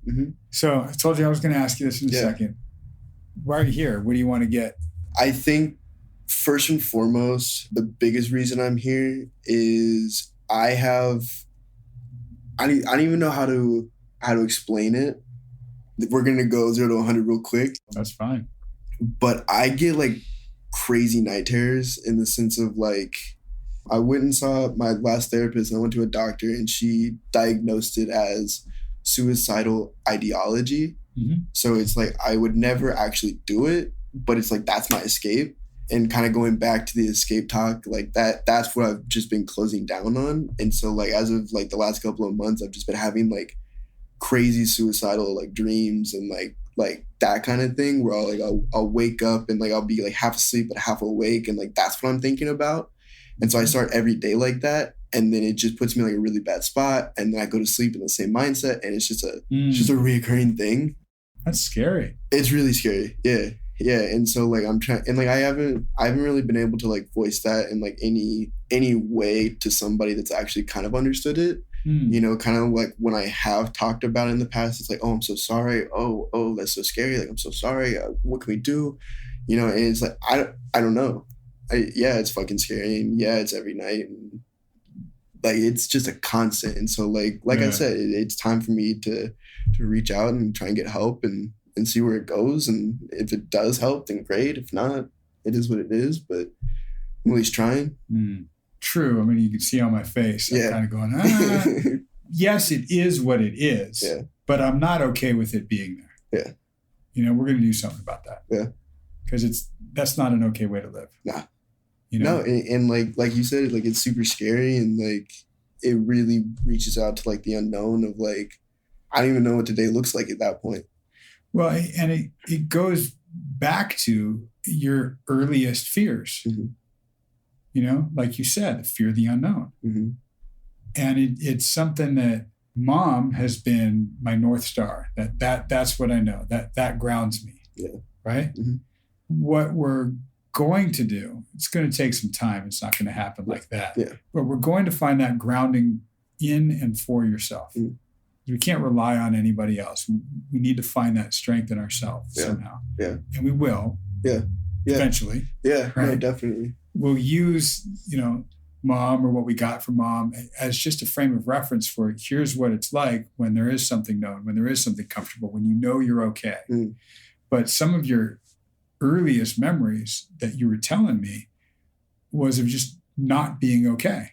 So I told you I was going to ask you this in a second. Why are you here? What do you want to get? I think first and foremost, the biggest reason I'm here is I don't even know how to explain it. We're going to go 0 to 100 real quick. That's fine. But I get like crazy night terrors in the sense of like, I went and saw my last therapist and I went to a doctor and she diagnosed it as suicidal ideology. So it's like, I would never actually do it, but it's like, that's my escape. And kind of going back to the escape talk, like that's what I've just been closing down on. And so like, as of like the last couple of months, I've just been having like crazy suicidal like dreams and like that kind of thing where I'll wake up and like I'll be like half asleep but half awake and like that's what I'm thinking about. And so I start every day like that, and then it just puts me in like a really bad spot, and then I go to sleep in the same mindset, and it's just a reoccurring thing. That's scary. It's really scary. Yeah. And so like I'm trying, and like I haven't really been able to like voice that in like any way to somebody that's actually kind of understood it. You know, kind of like when I have talked about it in the past, it's like, oh, I'm so sorry. Oh, that's so scary. Like, I'm so sorry. What can we do? You know, and it's like, I don't know. It's fucking scary. And yeah, it's every night. And like, it's just a constant. And so like I said, it's time for me to reach out and try and get help and see where it goes. And if it does help, then great. If not, it is what it is, but I'm at least trying. True. I mean, you can see on my face, I'm kind of going, yes, it is what it is, but I'm not okay with it being there. Yeah. You know, we're going to do something about that. Yeah. Because that's not an okay way to live. Nah. You know? No, and like you said, like it's super scary and like it really reaches out to like the unknown of like, I don't even know what today looks like at that point. Well, and it goes back to your earliest fears. You know, like you said, fear of the unknown. And it's something that mom has been my North Star. That's what I know. That grounds me. Yeah. Right? What we're going to do, it's going to take some time. It's not going to happen like that. Yeah. But we're going to find that grounding in and for yourself. We can't rely on anybody else. We need to find that strength in ourselves somehow. Yeah. And we will. Yeah. Eventually. Yeah. Right? No, definitely. We'll use, mom or what we got from mom as just a frame of reference for here's what it's like when there is something known, when there is something comfortable, when you know you're okay. But some of your earliest memories that you were telling me was of just not being okay.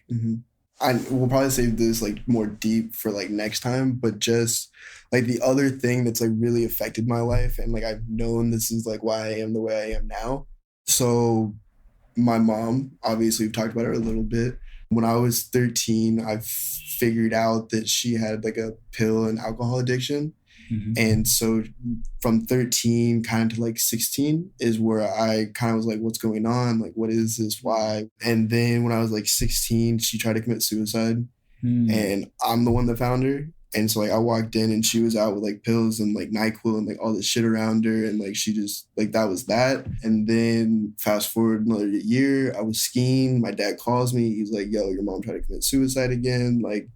We'll probably save this like more deep for like next time, but just like the other thing that's like really affected my life and like I've known this is like why I am the way I am now. So my mom, obviously we've talked about her a little bit. When I was 13, I figured out that she had like a pill and alcohol addiction. And so from 13 kind of to like 16 is where I kind of was like, what's going on? Like, what is this? Why? And then when I was like 16, she tried to commit suicide and I'm the one that found her. And so like I walked in and she was out with like pills and like NyQuil and like all this shit around her. And like she just like that was that. And then fast forward another year, I was skiing. My dad calls me. He's like, yo, your mom tried to commit suicide again. Like,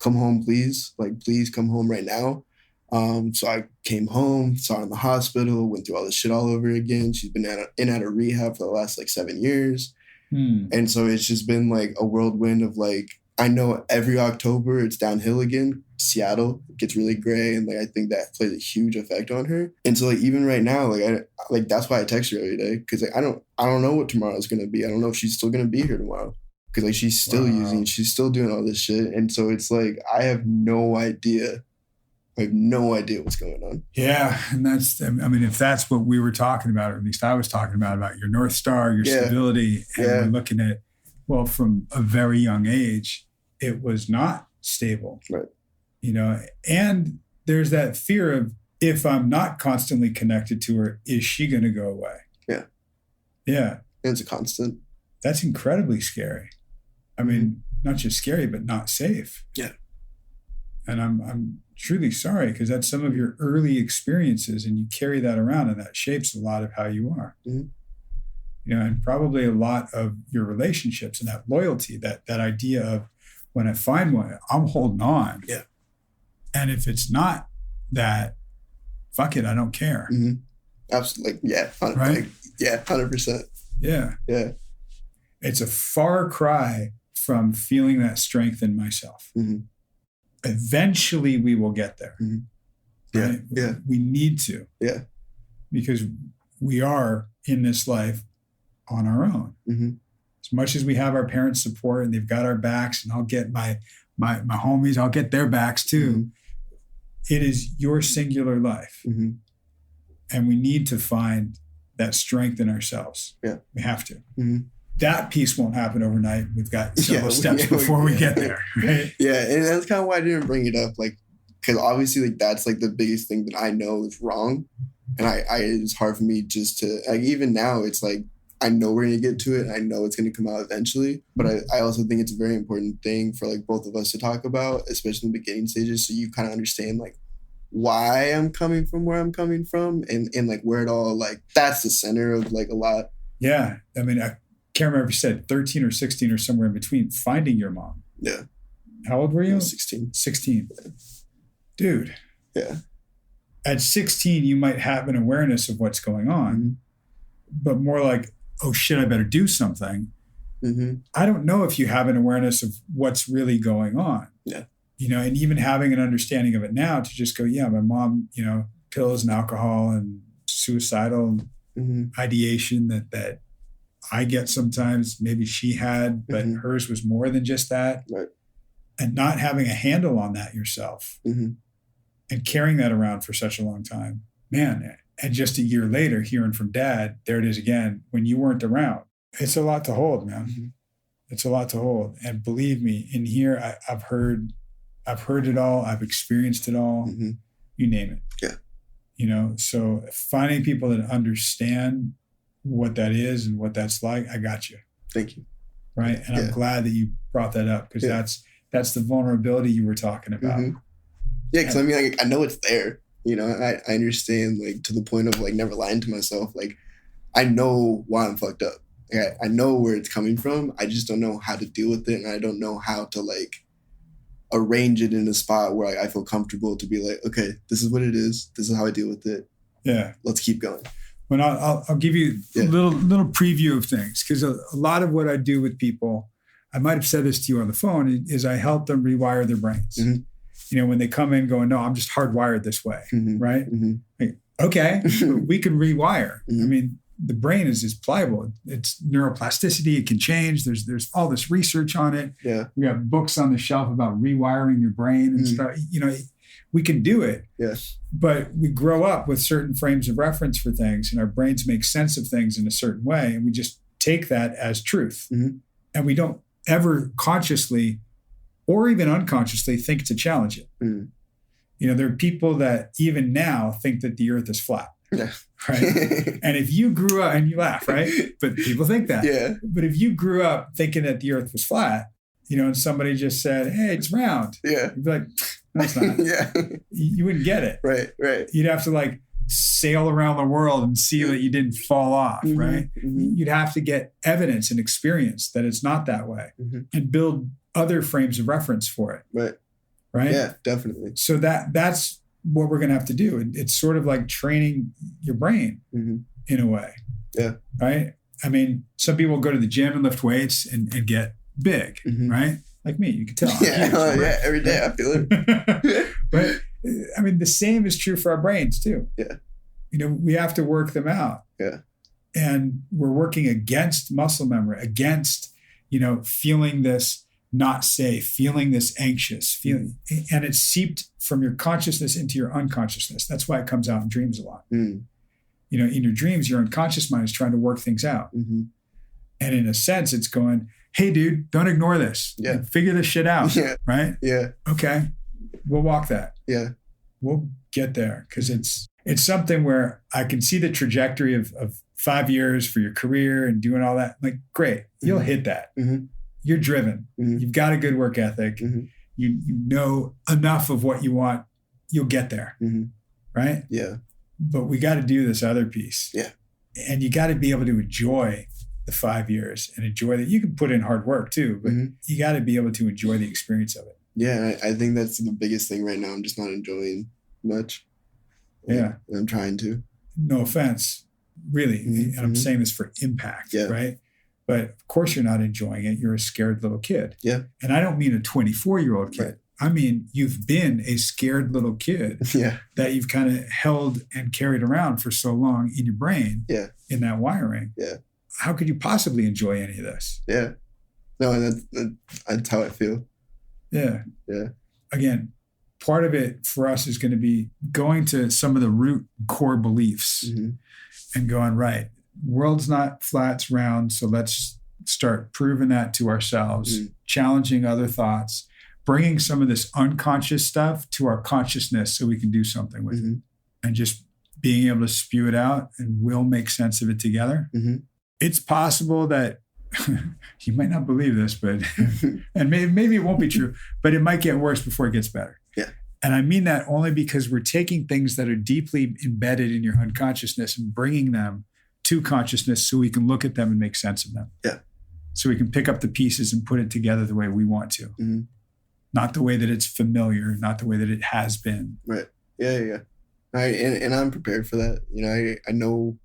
come home, please. Like, please come home right now. So I came home, saw her in the hospital, went through all this shit all over again. She's been in and out of rehab for the last like 7 years. And so it's just been like a whirlwind of like, I know every October it's downhill again. Seattle gets really gray, and like I think that plays a huge effect on her. And so like even right now, like that's why I text her every day because like, I don't know what tomorrow's gonna be. I don't know if she's still gonna be here tomorrow because like she's still using, she's still doing all this shit. And so it's like I have no idea. I have no idea what's going on. Yeah, and if that's what we were talking about, or at least I was talking about your North Star, your stability, and we're looking at, well, from a very young age, it was not stable. Right. And there's that fear of if I'm not constantly connected to her, is she going to go away? Yeah. Yeah. And it's a constant. That's incredibly scary. I mean, not just scary, but not safe. Yeah. And I'm truly sorry because that's some of your early experiences and you carry that around and that shapes a lot of how you are. And probably a lot of your relationships and that loyalty, that idea of when I find one, I'm holding on. Yeah. And if it's not that, fuck it, I don't care. Absolutely. Yeah. Right? 100%. Yeah. Yeah. It's a far cry from feeling that strength in myself. Eventually we will get there. Yeah. Right? Yeah. We need to. Yeah. Because we are in this life on our own. As much as we have our parents' support and they've got our backs, and I'll get my homies, I'll get their backs too. It is your singular life. And we need to find that strength in ourselves. Yeah. We have to. That piece won't happen overnight. We've got several steps before we get there, right? Yeah, and that's kind of why I didn't bring it up, like, because obviously, like, that's like the biggest thing that I know is wrong, and it's hard for me just to like. Even now, it's like I know we're gonna get to it. I know it's gonna come out eventually, but I also think it's a very important thing for like both of us to talk about, especially in the beginning stages, so you kind of understand like why I'm coming from where I'm coming from, and like where it all like that's the center of like a lot. Yeah, I mean, I can't remember if you said 13 or 16 or somewhere in between finding your mom. Yeah. How old were you? 16. 16. Yeah. Dude. Yeah. At 16, you might have an awareness of what's going on, but more like, oh shit, I better do something. I don't know if you have an awareness of what's really going on. Yeah. And even having an understanding of it now to just go, yeah, my mom, pills and alcohol and suicidal ideation that I get sometimes, maybe she had, but hers was more than just that. Right. And not having a handle on that yourself and carrying that around for such a long time, man. And just a year later, hearing from dad, there it is again, when you weren't around. It's a lot to hold, man. It's a lot to hold. And believe me, in here, I've heard it all. I've experienced it all. You name it. Yeah. So finding people that understand what that is and what that's like, I got you. Thank you. Right. And I'm glad that you brought that up because that's the vulnerability you were talking about. Yeah. Cause I mean, like, I know it's there, I understand like to the point of like never lying to myself. Like I know why I'm fucked up. Like, I know where it's coming from. I just don't know how to deal with it, and I don't know how to like arrange it in a spot where like, I feel comfortable to be like, okay, this is what it is. This is how I deal with it. Yeah. Let's keep going. Well, I'll give you a little preview of things, because a lot of what I do with people, I might have said this to you on the phone, is I help them rewire their brains. Mm-hmm. You know, when they come in going, no, I'm just hardwired this way, right? Mm-hmm. Like, okay, we can rewire. I mean, the brain is pliable. It's neuroplasticity. It can change. There's all this research on it. Yeah. We have books on the shelf about rewiring your brain and stuff. You know, we can do it. Yes. But we grow up with certain frames of reference for things, and our brains make sense of things in a certain way, and we just take that as truth. Mm-hmm. And we don't ever consciously or even unconsciously think to challenge it. Mm. You know, there are people that even now think that the earth is flat. Yeah. Right. And if you grew up, and you laugh, right? But people think that. Yeah. But if you grew up thinking that the earth was flat, you know, and somebody just said, hey, it's round. Yeah. You'd be like, no, it's not. Yeah. You wouldn't get it. Right. Right. You'd have to like sail around the world and see that you didn't fall off, right? Mm-hmm. You'd have to get evidence and experience that it's not that way, and build other frames of reference for it. Right. Right. Yeah, definitely. So that's what we're going to have to do. It's sort of like training your brain in a way. Yeah. Right. I mean, some people go to the gym and lift weights and get big, right? Like me, you can tell. Yeah. Yeah. Every day I feel it. But I mean, the same is true for our brains too. Yeah. You know, we have to work them out. Yeah. And we're working against muscle memory, against, you know, feeling this not safe, feeling this anxious, feeling, and it's seeped from your consciousness into your unconsciousness. That's why it comes out in dreams a lot. You know, in your dreams, your unconscious mind is trying to work things out. And in a sense, it's going, hey, dude, don't ignore this. Yeah. Figure this shit out. Yeah. Right? Yeah. Okay. We'll walk that. Yeah. We'll get there, because it's something where I can see the trajectory of 5 years for your career and doing all that. Like, great. You'll hit that. You're driven. You've got a good work ethic. You know enough of what you want. You'll get there. Right? Yeah. But we got to do this other piece. Yeah. And you got to be able to enjoy the 5 years and enjoy that. You can put in hard work too, but you got to be able to enjoy the experience of it. Yeah. I think that's the biggest thing right now. I'm just not enjoying much. Yeah. I'm trying to. No offense, really. And I'm saying this for impact, right? But of course you're not enjoying it. You're a scared little kid. Yeah. And I don't mean a 24-year-old kid. Right. I mean, you've been a scared little kid that you've kind of held and carried around for so long in your brain, in that wiring. Yeah. How could you possibly enjoy any of this? Yeah. No, and that's how I feel. Yeah. Yeah. Again, part of it for us is going to be going to some of the root core beliefs and going, right, world's not flat, it's round. So let's start proving that to ourselves, challenging other thoughts, bringing some of this unconscious stuff to our consciousness so we can do something with it, and just being able to spew it out, and we'll make sense of it together. It's possible that you might not believe this, but and maybe it won't be true, but it might get worse before it gets better. Yeah. And I mean that only because we're taking things that are deeply embedded in your unconsciousness and bringing them to consciousness so we can look at them and make sense of them. Yeah. So we can pick up the pieces and put it together the way we want to. Not the way that it's familiar, not the way that it has been. Right. Yeah. Yeah. And I'm prepared for that. You know,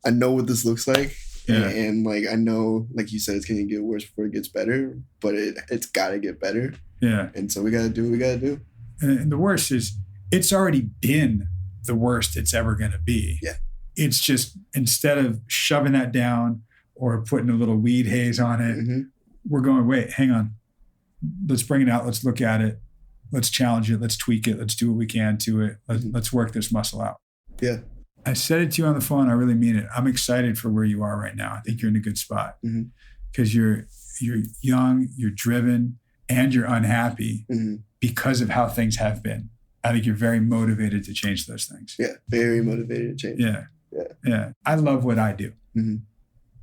I know what this looks like. Yeah. And like, I know, like you said, it's going to get worse before it gets better, but it's got to get better. Yeah. And so we got to do what we got to do. And the worst is, it's already been the worst it's ever going to be. Yeah. It's just, instead of shoving that down or putting a little weed haze on it, we're going, wait, hang on. Let's bring it out. Let's look at it. Let's challenge it. Let's tweak it. Let's do what we can to it. Let's work this muscle out. Yeah. I said it to you on the phone. I really mean it. I'm excited for where you are right now. I think you're in a good spot because you're young, you're driven, and you're unhappy because of how things have been. I think you're very motivated to change those things. Yeah, very motivated to change. Yeah. I love what I do.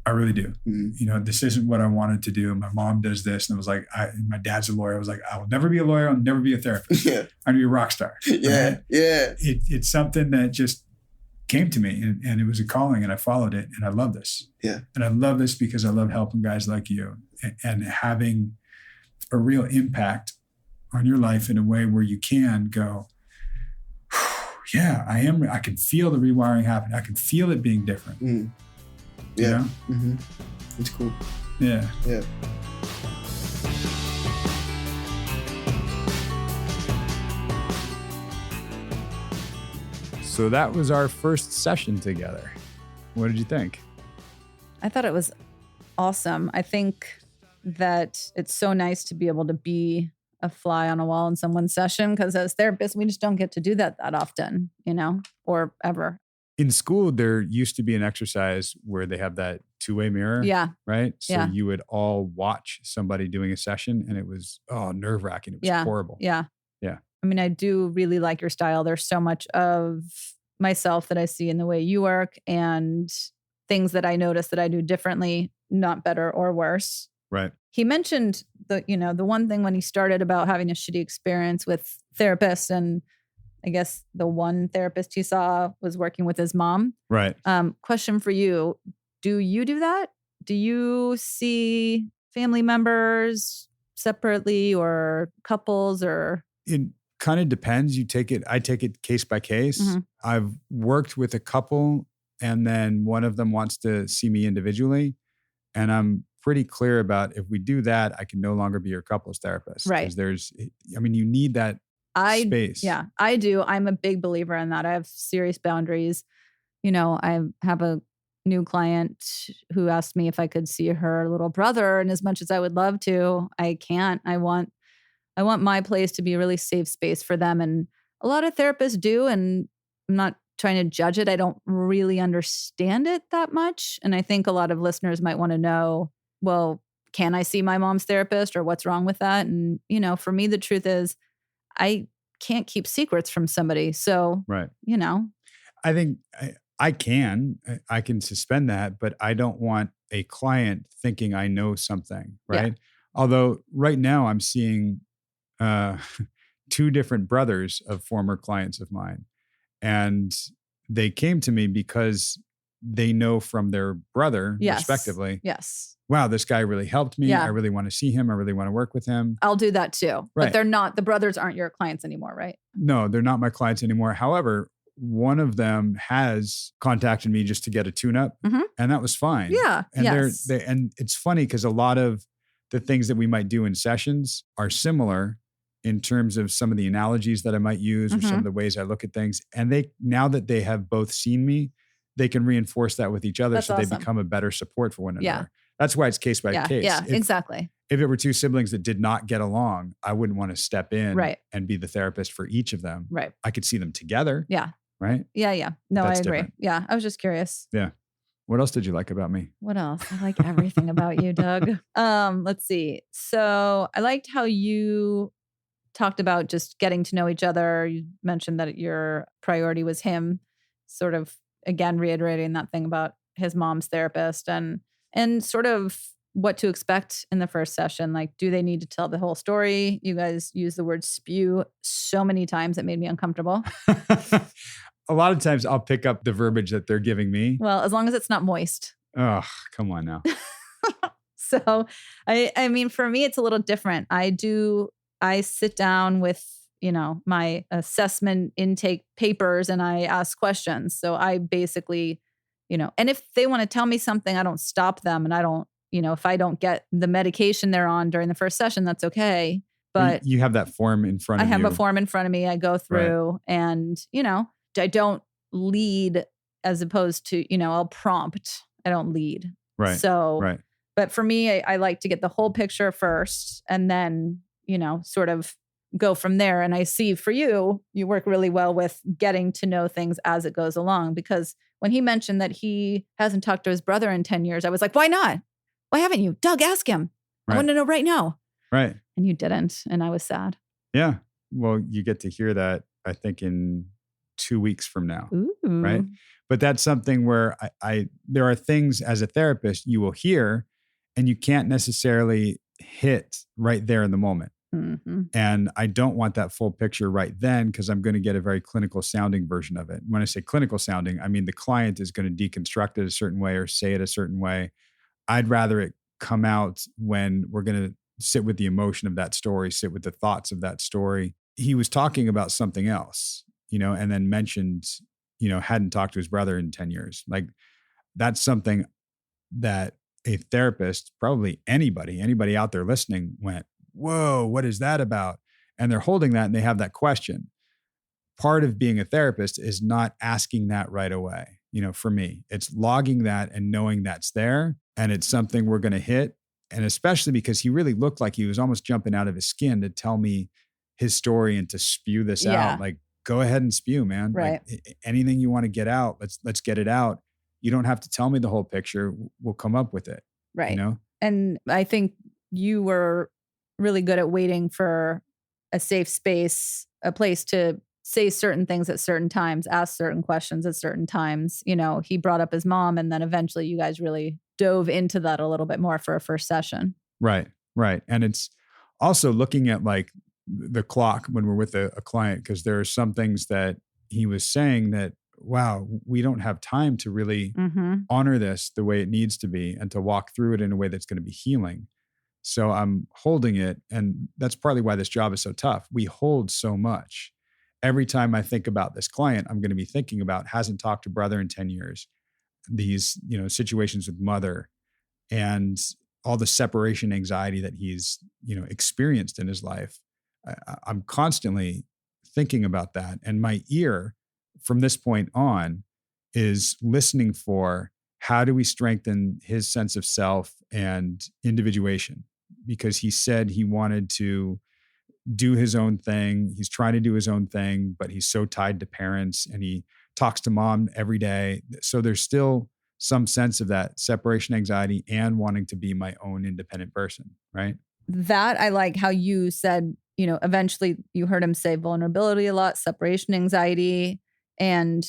I really do. You know, this isn't what I wanted to do. My mom does this. And I was like, my dad's a lawyer. I was like, I will never be a lawyer. I'll never be a therapist. I'm going to be a rock star. Yeah. Right? Yeah. It's something that just came to me and it was a calling and I followed it and I love this. Yeah. And I love this because I love helping guys like you and having a real impact on your life in a way where you can go, yeah, I can feel the rewiring happening. I can feel it being different. Mm. Yeah. You know? Mm-hmm. It's cool. Yeah. Yeah. So that was our first session together. What did you think? I thought it was awesome. I think that it's so nice to be able to be a fly on a wall in someone's session, because as therapists, we just don't get to do that often, or ever. In school, there used to be an exercise where they have that two-way mirror. Yeah. Right? So Yeah. you would all watch somebody doing a session and it was, nerve-wracking. It was horrible. Yeah. Yeah. I mean, I do really like your style. There's so much of myself that I see in the way you work and things that I notice that I do differently, not better or worse. Right. He mentioned the one thing when he started about having a shitty experience with therapists, and I guess the one therapist he saw was working with his mom. Right. Question for you. Do you do that? Do you see family members separately or couples or? It kind of depends. I take it case by case. Mm-hmm. I've worked with a couple and then one of them wants to see me individually. And I'm pretty clear about if we do that, I can no longer be your couples therapist. Right. Because you need that space. Yeah, I do. I'm a big believer in that. I have serious boundaries. I have a new client who asked me if I could see her little brother. And as much as I would love to, I can't. I want my place to be a really safe space for them. And a lot of therapists do. And I'm not trying to judge it. I don't really understand it that much. And I think a lot of listeners might want to know, well, can I see my mom's therapist or what's wrong with that? And, for me, the truth is I can't keep secrets from somebody. So, right. I think I can suspend that, but I don't want a client thinking I know something. Right. Yeah. Although right now I'm seeing two different brothers of former clients of mine. And they came to me because they know from their brother, respectively. Yes. Wow, this guy really helped me. Yeah. I really want to see him. I really want to work with him. I'll do that too. Right. But the brothers aren't your clients anymore, right? No, they're not my clients anymore. However, one of them has contacted me just to get a tune-up, and that was fine. Yeah. And and it's funny because a lot of the things that we might do in sessions are similar in terms of some of the analogies that I might use or some of the ways I look at things. And now that they have both seen me, they can reinforce that with each other. That's awesome. They become a better support for one another. Yeah. That's why it's case by case. Yeah, exactly. If it were two siblings that did not get along, I wouldn't want to step in and be the therapist for each of them. Right. I could see them together. Yeah. Right? Yeah. No, I agree. Different. Yeah. I was just curious. Yeah. What else did you like about me? What else? I like everything about you, Doug. Let's see. So I liked how you talked about just getting to know each other. You mentioned that your priority was him, sort of, again, reiterating that thing about his mom's therapist and sort of what to expect in the first session. Like, do they need to tell the whole story? You guys use the word spew so many times it made me uncomfortable. A lot of times I'll pick up the verbiage that they're giving me. Well, as long as it's not moist. Oh, come on now. So, I mean, for me, it's a little different. I sit down with, my assessment intake papers and I ask questions. So I basically, and if they want to tell me something, I don't stop them. And I don't, if I don't get the medication they're on during the first session, that's okay. But you have that form in front of you. I have a form in front of me. I go through and, I don't lead as opposed to, I'll prompt. I don't lead. Right. So, right. But for me, I like to get the whole picture first and then, sort of go from there. And I see for you work really well with getting to know things as it goes along, because when he mentioned that he hasn't talked to his brother in 10 years, I was like, why not? Why haven't you? Doug, ask him. Right. I want to know right now. Right. And you didn't. And I was sad. Yeah. Well, you get to hear that, I think, in 2 weeks from now. Ooh. Right. But that's something where there are things as a therapist you will hear and you can't necessarily hit right there in the moment. And I don't want that full picture right then because I'm going to get a very clinical sounding version of it. When I say clinical sounding, I mean the client is going to deconstruct it a certain way or say it a certain way. I'd rather it come out when we're going to sit with the emotion of that story, sit with the thoughts of that story. He was talking about something else, and then mentioned, hadn't talked to his brother in 10 years. Like that's something that a therapist, probably anybody out there listening went, whoa, what is that about? And they're holding that and they have that question. Part of being a therapist is not asking that right away. For me, it's logging that and knowing that's there. And it's something we're going to hit. And especially because he really looked like he was almost jumping out of his skin to tell me his story and to spew this out. Like, go ahead and spew, man. Right. Like anything you want to get out, let's get it out. You don't have to tell me the whole picture. We'll come up with it. Right. And I think you were really good at waiting for a safe space, a place to say certain things at certain times, ask certain questions at certain times. He brought up his mom, and then eventually you guys really dove into that a little bit more for a first session. Right. And it's also looking at like the clock when we're with a client, because there are some things that he was saying that, wow, we don't have time to really honor this the way it needs to be and to walk through it in a way that's going to be healing. So I'm holding it. And that's partly why this job is so tough. We hold so much. Every time I think about this client, I'm going to be thinking about hasn't talked to brother in 10 years, these, situations with mother and all the separation anxiety that he's, experienced in his life. I'm constantly thinking about that. And my ear from this point on is listening for how do we strengthen his sense of self and individuation? Because he said he wanted to do his own thing. He's trying to do his own thing, but he's so tied to parents and he talks to mom every day. So there's still some sense of that separation anxiety and wanting to be my own independent person, right? That I like how you said, eventually you heard him say vulnerability a lot, separation anxiety, and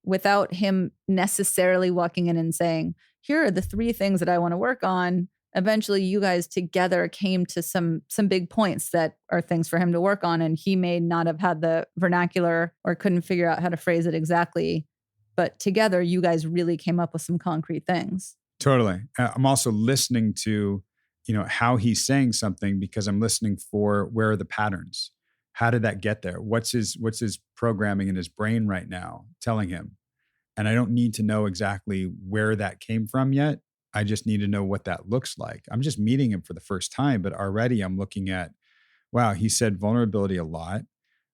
without him necessarily walking in and saying, here are the 3 things that I want to work on. Eventually you guys together came to some big points that are things for him to work on. And he may not have had the vernacular or couldn't figure out how to phrase it exactly, but together you guys really came up with some concrete things. Totally. I'm also listening to, how he's saying something because I'm listening for where are the patterns? How did that get there? What's his programming in his brain right now telling him? And I don't need to know exactly where that came from yet. I just need to know what that looks like. I'm just meeting him for the first time, but already I'm looking at, wow, he said vulnerability a lot.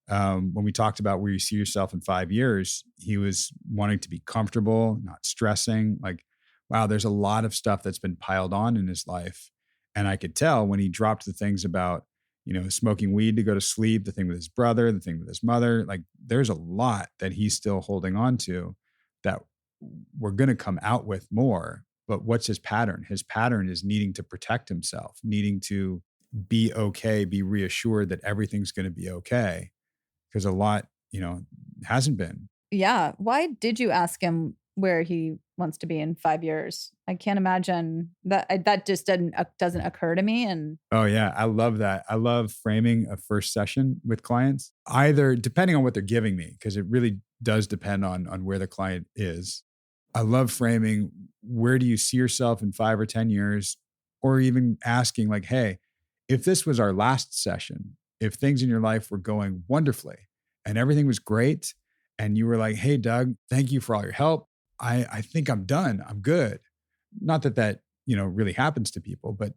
When we talked about where you see yourself in 5 years, he was wanting to be comfortable, not stressing. Like, wow, there's a lot of stuff that's been piled on in his life. And I could tell when he dropped the things about, smoking weed to go to sleep, the thing with his brother, the thing with his mother, like there's a lot that he's still holding on to that we're going to come out with more. But what's his pattern? His pattern is needing to protect himself, needing to be okay, be reassured that everything's going to be okay. Because a lot, hasn't been. Yeah. Why did you ask him where he wants to be in 5 years? I can't imagine that just doesn't occur to me. And oh yeah, I love that. I love framing a first session with clients, either depending on what they're giving me, because it really does depend on where the client is. I love framing, where do you see yourself in 5 or 10 years? Or even asking like, hey, if this was our last session, if things in your life were going wonderfully and everything was great, and you were like, hey, Doug, thank you for all your help. I think I'm done. I'm good. Not that, really happens to people, but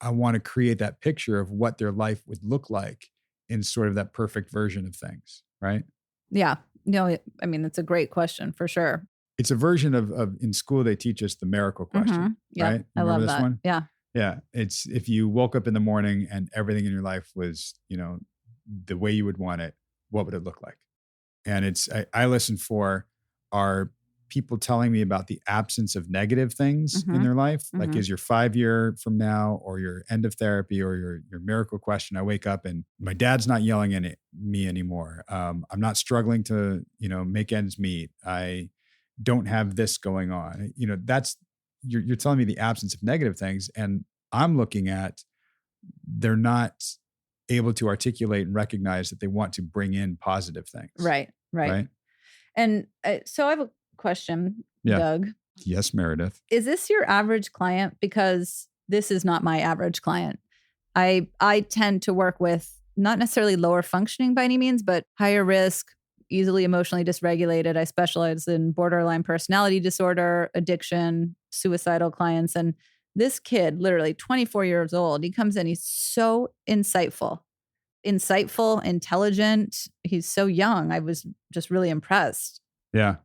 I want to create that picture of what their life would look like in sort of that perfect version of things, right? Yeah. No, I mean, it's a great question for sure. It's a version of in school, they teach us the miracle question, Yeah, right? I love that. One? Yeah. Yeah. It's if you woke up in the morning and everything in your life was, the way you would want it, what would it look like? And I listen for are people telling me about the absence of negative things in their life. Like, is your 5 year from now or your end of therapy or your miracle question? I wake up and my dad's not yelling at me anymore. I'm not struggling to, make ends meet. I don't have this going on. That's, you're telling me the absence of negative things. And I'm looking at, they're not able to articulate and recognize that they want to bring in positive things. Right. And so I have a question, Yeah. Doug. Yes, Meredith. Is this your average client? Because this is not my average client. I tend to work with not necessarily lower functioning by any means, but higher risk, easily emotionally dysregulated. I specialize in borderline personality disorder, addiction, suicidal clients. And this kid, literally 24 years old, he comes in, he's so insightful, intelligent. He's so young. I was just really impressed. Yeah.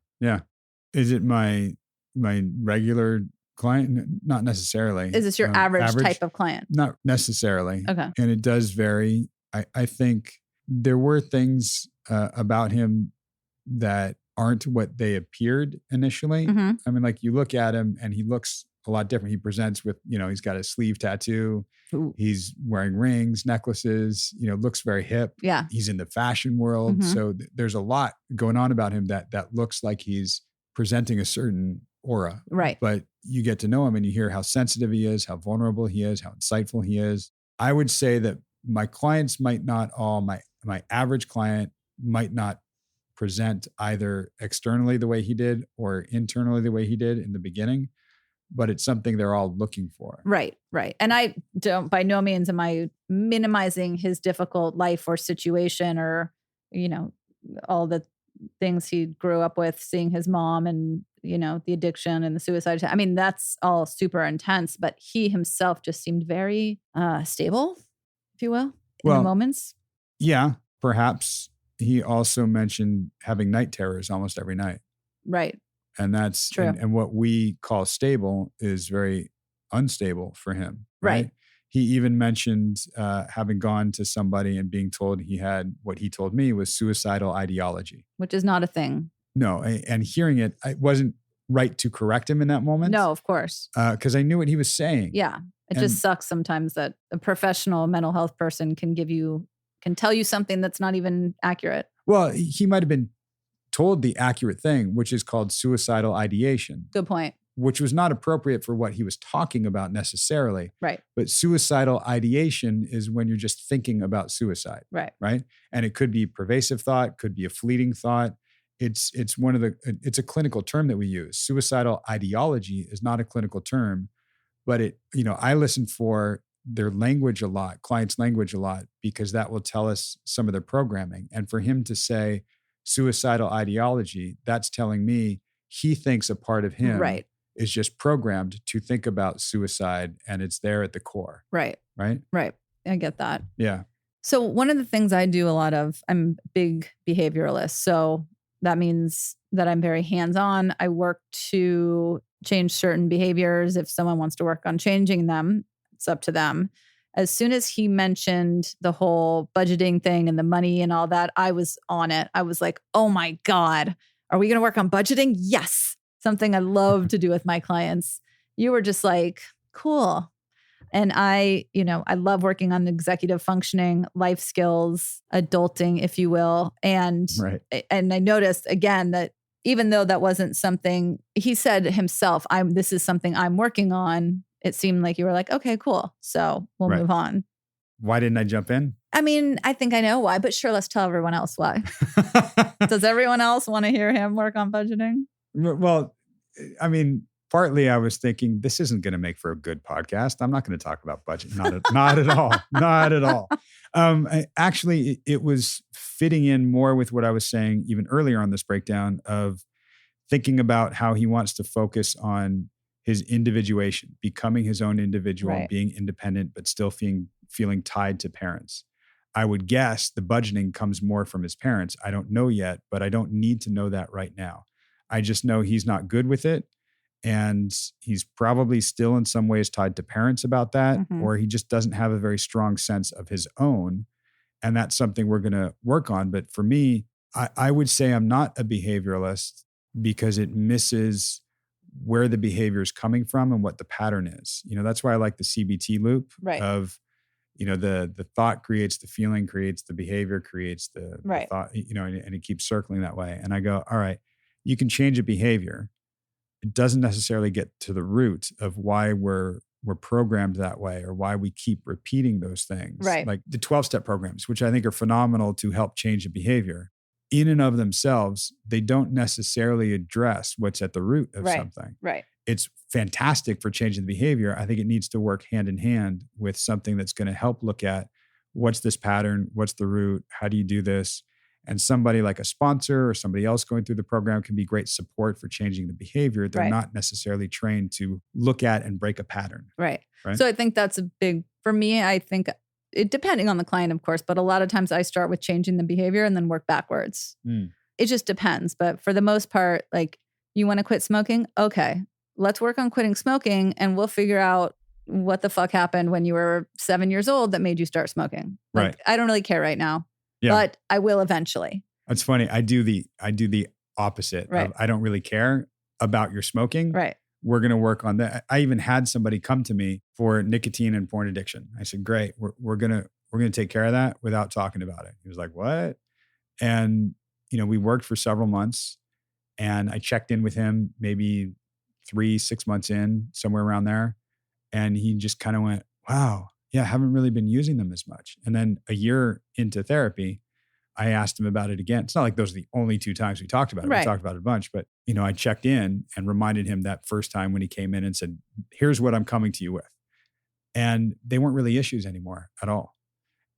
Is it my regular client? Not necessarily. Is this your average type of client? Not necessarily. Okay. And it does vary. I think there were things about him that aren't what they appeared initially. Mm-hmm. I mean, like you look at him and he looks a lot different. He presents with, he's got a sleeve tattoo. Ooh. He's wearing rings, necklaces, looks very hip. Yeah. He's in the fashion world. Mm-hmm. So there's a lot going on about him that looks like he's presenting a certain aura. Right. But you get to know him and you hear how sensitive he is, how vulnerable he is, how insightful he is. I would say that my clients might not all, my average client might not present either externally the way he did or internally the way he did in the beginning, but it's something they're all looking for. Right. And I don't, by no means am I minimizing his difficult life or situation or, all the things he grew up with, seeing his mom and, the addiction and the suicide. I mean, that's all super intense, but he himself just seemed very stable, if you will, in the moments. Yeah, perhaps. He also mentioned having night terrors almost every night. Right. And that's true. And what we call stable is very unstable for him. Right. He even mentioned having gone to somebody and being told he had what he told me was suicidal ideology, which is not a thing. No, and hearing it, I wasn't right to correct him in that moment. No, of course, because I knew what he was saying. Yeah, it just sucks sometimes that a professional mental health person can tell you something that's not even accurate. Well, he might have been told the accurate thing, which is called suicidal ideation. Good point. Which was not appropriate for what he was talking about necessarily. Right. But suicidal ideation is when you're just thinking about suicide. Right. And it could be pervasive thought, could be a fleeting thought. It's a clinical term that we use. Suicidal ideology is not a clinical term, but I listen for their language a lot, clients' language a lot, because that will tell us some of their programming. And for him to say suicidal ideology, that's telling me he thinks a part of him is just programmed to think about suicide, and it's there at the core. Right. I get that. Yeah. So one of the things I do a lot of, I'm a big behavioralist. So that means that I'm very hands-on. I work to change certain behaviors. If someone wants to work on changing them, it's up to them. As soon as he mentioned the whole budgeting thing and the money and all that, I was on it. I was like, oh my God, are we going to work on budgeting? Yes. Something I love to do with my clients. You were just like, cool. And I love working on executive functioning, life skills, adulting, if you will. And I noticed again that even though that wasn't something he said himself, this is something I'm working on. It seemed like you were like, okay, cool. So we'll move on. Why didn't I jump in? I mean, I think I know why, but sure, let's tell everyone else why. Does everyone else want to hear him work on budgeting? Well, I mean, partly I was thinking this isn't going to make for a good podcast. I'm not going to talk about budget. Not at all. Not at all. Actually, it was fitting in more with what I was saying even earlier on this breakdown of thinking about how he wants to focus on his individuation, becoming his own individual, being independent, but still feeling tied to parents. I would guess the budgeting comes more from his parents. I don't know yet, but I don't need to know that right now. I just know he's not good with it. And he's probably still in some ways tied to parents about that, or he just doesn't have a very strong sense of his own. And that's something we're going to work on. But for me, I would say I'm not a behavioralist because it misses where the behavior is coming from and what the pattern is. That's why I like the CBT loop of, the thought creates the feeling, creates the behavior, creates the thought, and it keeps circling that way. And I go, all right, you can change a behavior. It doesn't necessarily get to the root of why we're we're programmed that way or why we keep repeating those things. Right. Like the 12-step programs, which I think are phenomenal to help change the behavior. In and of themselves, they don't necessarily address what's at the root of something. Right. It's fantastic for changing the behavior. I think it needs to work hand in hand with something that's going to help look at what's this pattern, what's the root, how do you do this? And somebody like a sponsor or somebody else going through the program can be great support for changing the behavior. They're not necessarily trained to look at and break a pattern. Right. So I think that's a big, for me, I think it, depending on the client, of course, but a lot of times I start with changing the behavior and then work backwards. It just depends. But for the most part, like, you want to quit smoking? Okay, let's work on quitting smoking and we'll figure out what the fuck happened when you were 7 years old that made you start smoking. Like, I don't really care right now, but I will eventually. That's funny. I do the opposite. Of, I don't really care about your smoking. Right. We're going to work on that. I even had somebody come to me for nicotine and porn addiction. I said, great. We're going to take care of that without talking about it. He was like, what? And, we worked for several months and I checked in with him maybe 3-6 months in, somewhere around there. And he just kind of went, wow, yeah, I haven't really been using them as much. And then a year into therapy, I asked him about it again. It's not like those are the only 2 times we talked about it. We talked about it a bunch, but I checked in and reminded him that first time when he came in and said, here's what I'm coming to you with. And they weren't really issues anymore at all.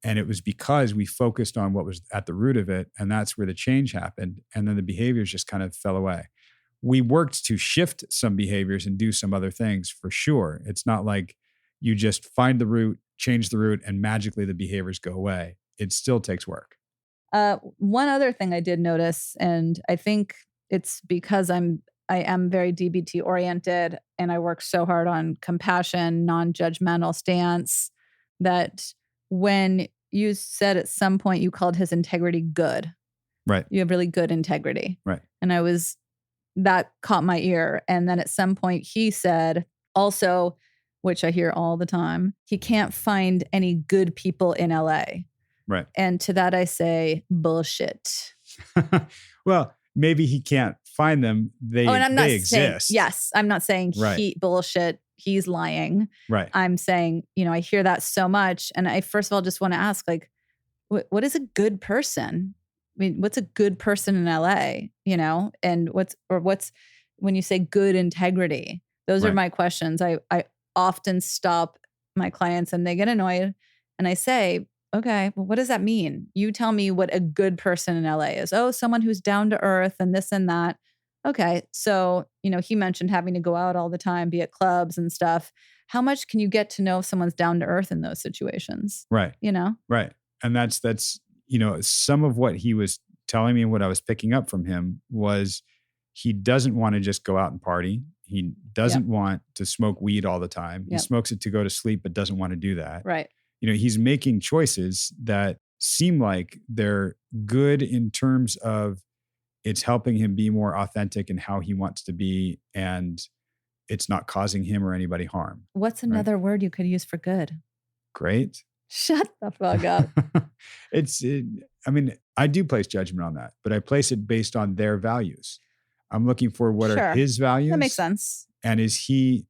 And it was because we focused on what was at the root of it. And that's where the change happened. And then the behaviors just kind of fell away. We worked to shift some behaviors and do some other things for sure. It's not like you just find the root, change the root, and magically the behaviors go away. It still takes work. One other thing I did notice, and I think it's because I am very DBT oriented and I work so hard on compassion, non-judgmental stance, that when you said at some point you called his integrity good. Right. You have really good integrity. Right. And that caught my ear. And then at some point he said also, which I hear all the time, he can't find any good people in LA. Right. And to that I say, bullshit. Well, maybe he can't find them. They exist. Yes. I'm not saying bullshit. He's lying. Right. I'm saying, I hear that so much. And I first of all just want to ask, like, what is a good person? I mean, what's a good person in LA? And what's when you say good integrity? Those are my questions. I often stop my clients and they get annoyed and I say, okay, well, what does that mean? You tell me what a good person in LA is. Oh, someone who's down to earth and this and that. Okay. So, he mentioned having to go out all the time, be at clubs and stuff. How much can you get to know if someone's down to earth in those situations? Right. Right. And that's, some of what he was telling me and what I was picking up from him was he doesn't want to just go out and party. He doesn't want to smoke weed all the time. He smokes it to go to sleep, but doesn't want to do that. Right. He's making choices that seem like they're good in terms of it's helping him be more authentic in how he wants to be, and it's not causing him or anybody harm. What's another word you could use for good? Great. Shut the fuck up. I do place judgment on that, but I place it based on their values. I'm looking for what are his values. That makes sense. And is he,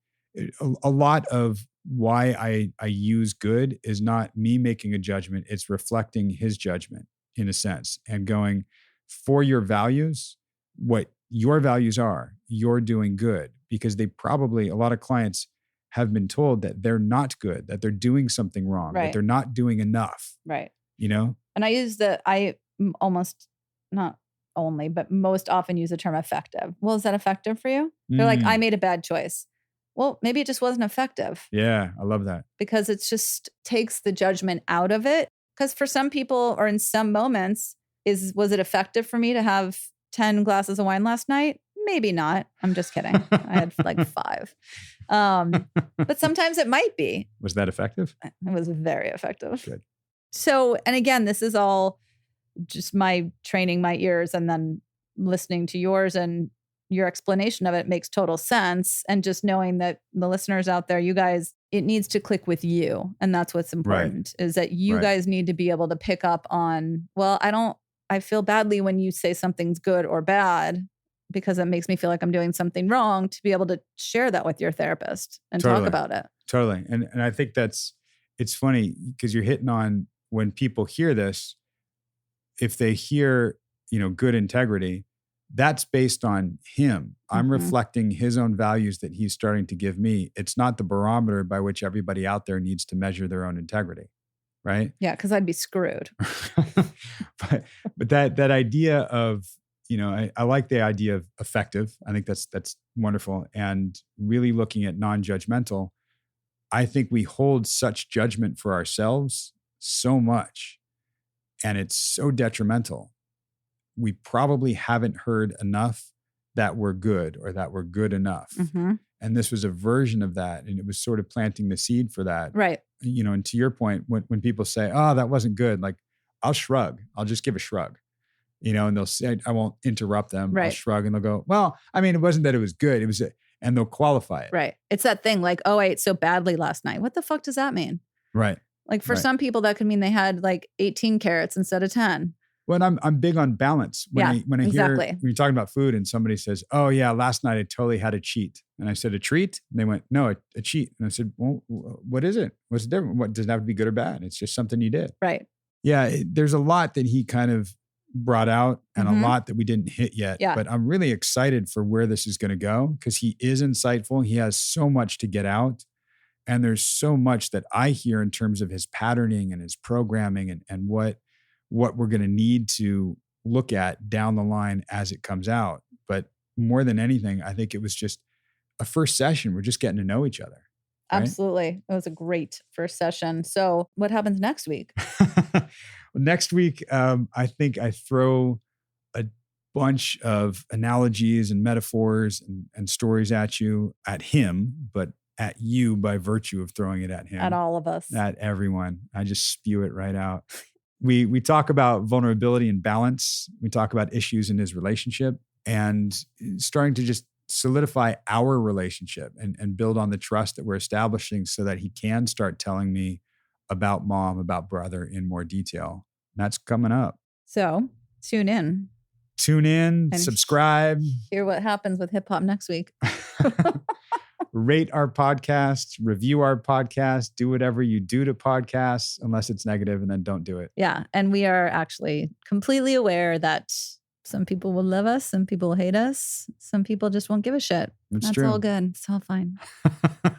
a lot of why I use good is not me making a judgment. It's reflecting his judgment in a sense and going, for your values, what your values are, you're doing good, because they probably, a lot of clients have been told that they're not good, that they're doing something wrong, that they're not doing enough. Right. And I almost, not only, but most often use the term effective. Well, is that effective for you? They're like, I made a bad choice. Well, maybe it just wasn't effective. Yeah, I love that. Because it just takes the judgment out of it. Because for some people or in some moments, was it effective for me to have 10 glasses of wine last night? Maybe not. I'm just kidding. I had like 5. But sometimes it might be. Was that effective? It was very effective. Good. So, and again, this is all just my training my ears and then listening to yours, and your explanation of it makes total sense. And just knowing that the listeners out there, you guys, it needs to click with you. And that's what's important, is that you guys need to be able to pick up on, well, I feel badly when you say something's good or bad, because it makes me feel like I'm doing something wrong, to be able to share that with your therapist and talk about it. Totally. And I think it's funny because you're hitting on when people hear this, if they hear, good integrity, that's based on him. I'm reflecting his own values that he's starting to give me. It's not the barometer by which everybody out there needs to measure their own integrity. Right? Yeah, because I'd be screwed. but that idea of, I like the idea of effective. I think that's wonderful. And really looking at non-judgmental, I think we hold such judgment for ourselves so much, and it's so detrimental. We probably haven't heard enough that we're good or that we're good enough. And this was a version of that. And it was sort of planting the seed for that. Right. And to your point, when people say, oh, that wasn't good, like I'll shrug. I'll just give a shrug, and they'll say, I won't interrupt them. Right. I'll shrug and they'll go, well, I mean, it wasn't that it was good. It was, and they'll qualify it. Right. It's that thing like, oh, I ate so badly last night. What the fuck does that mean? Right. Like for some people that could mean they had like 18 carrots instead of 10. Well, I'm big on balance. When I hear, when you're talking about food and somebody says, oh yeah, last night I totally had a cheat. And I said, a treat? And they went, no, a cheat. And I said, well, what is it? What's the difference? What, does it have to be good or bad? It's just something you did. Right. Yeah. There's a lot that he kind of brought out and a lot that we didn't hit yet. Yeah. But I'm really excited for where this is going to go because he is insightful. He has so much to get out. And there's so much that I hear in terms of his patterning and his programming and what we're going to need to look at down the line as it comes out. But more than anything, I think it was just a first session. We're just getting to know each other. Right? Absolutely. It was a great first session. So what happens next week? Next week, I think I throw a bunch of analogies and metaphors and stories at him, but at you by virtue of throwing it at him. At all of us. At everyone. I just spew it right out. We talk about vulnerability and balance. We talk about issues in his relationship and starting to just solidify our relationship and build on the trust that we're establishing so that he can start telling me about mom, about brother in more detail. That's coming up. So tune in. And subscribe. Hear what happens with hip hop next week. Rate our podcast, review our podcast, do whatever you do to podcasts, unless it's negative, and then don't do it. Yeah. And we are actually completely aware that some people will love us, some people will hate us, some people just won't give a shit. That's true. All good. It's all fine.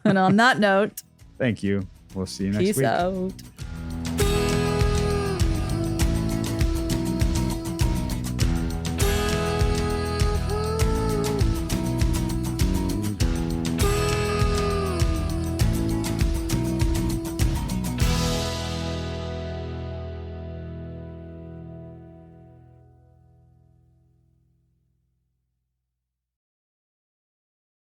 And on that note, thank you. We'll see you next week. Peace out.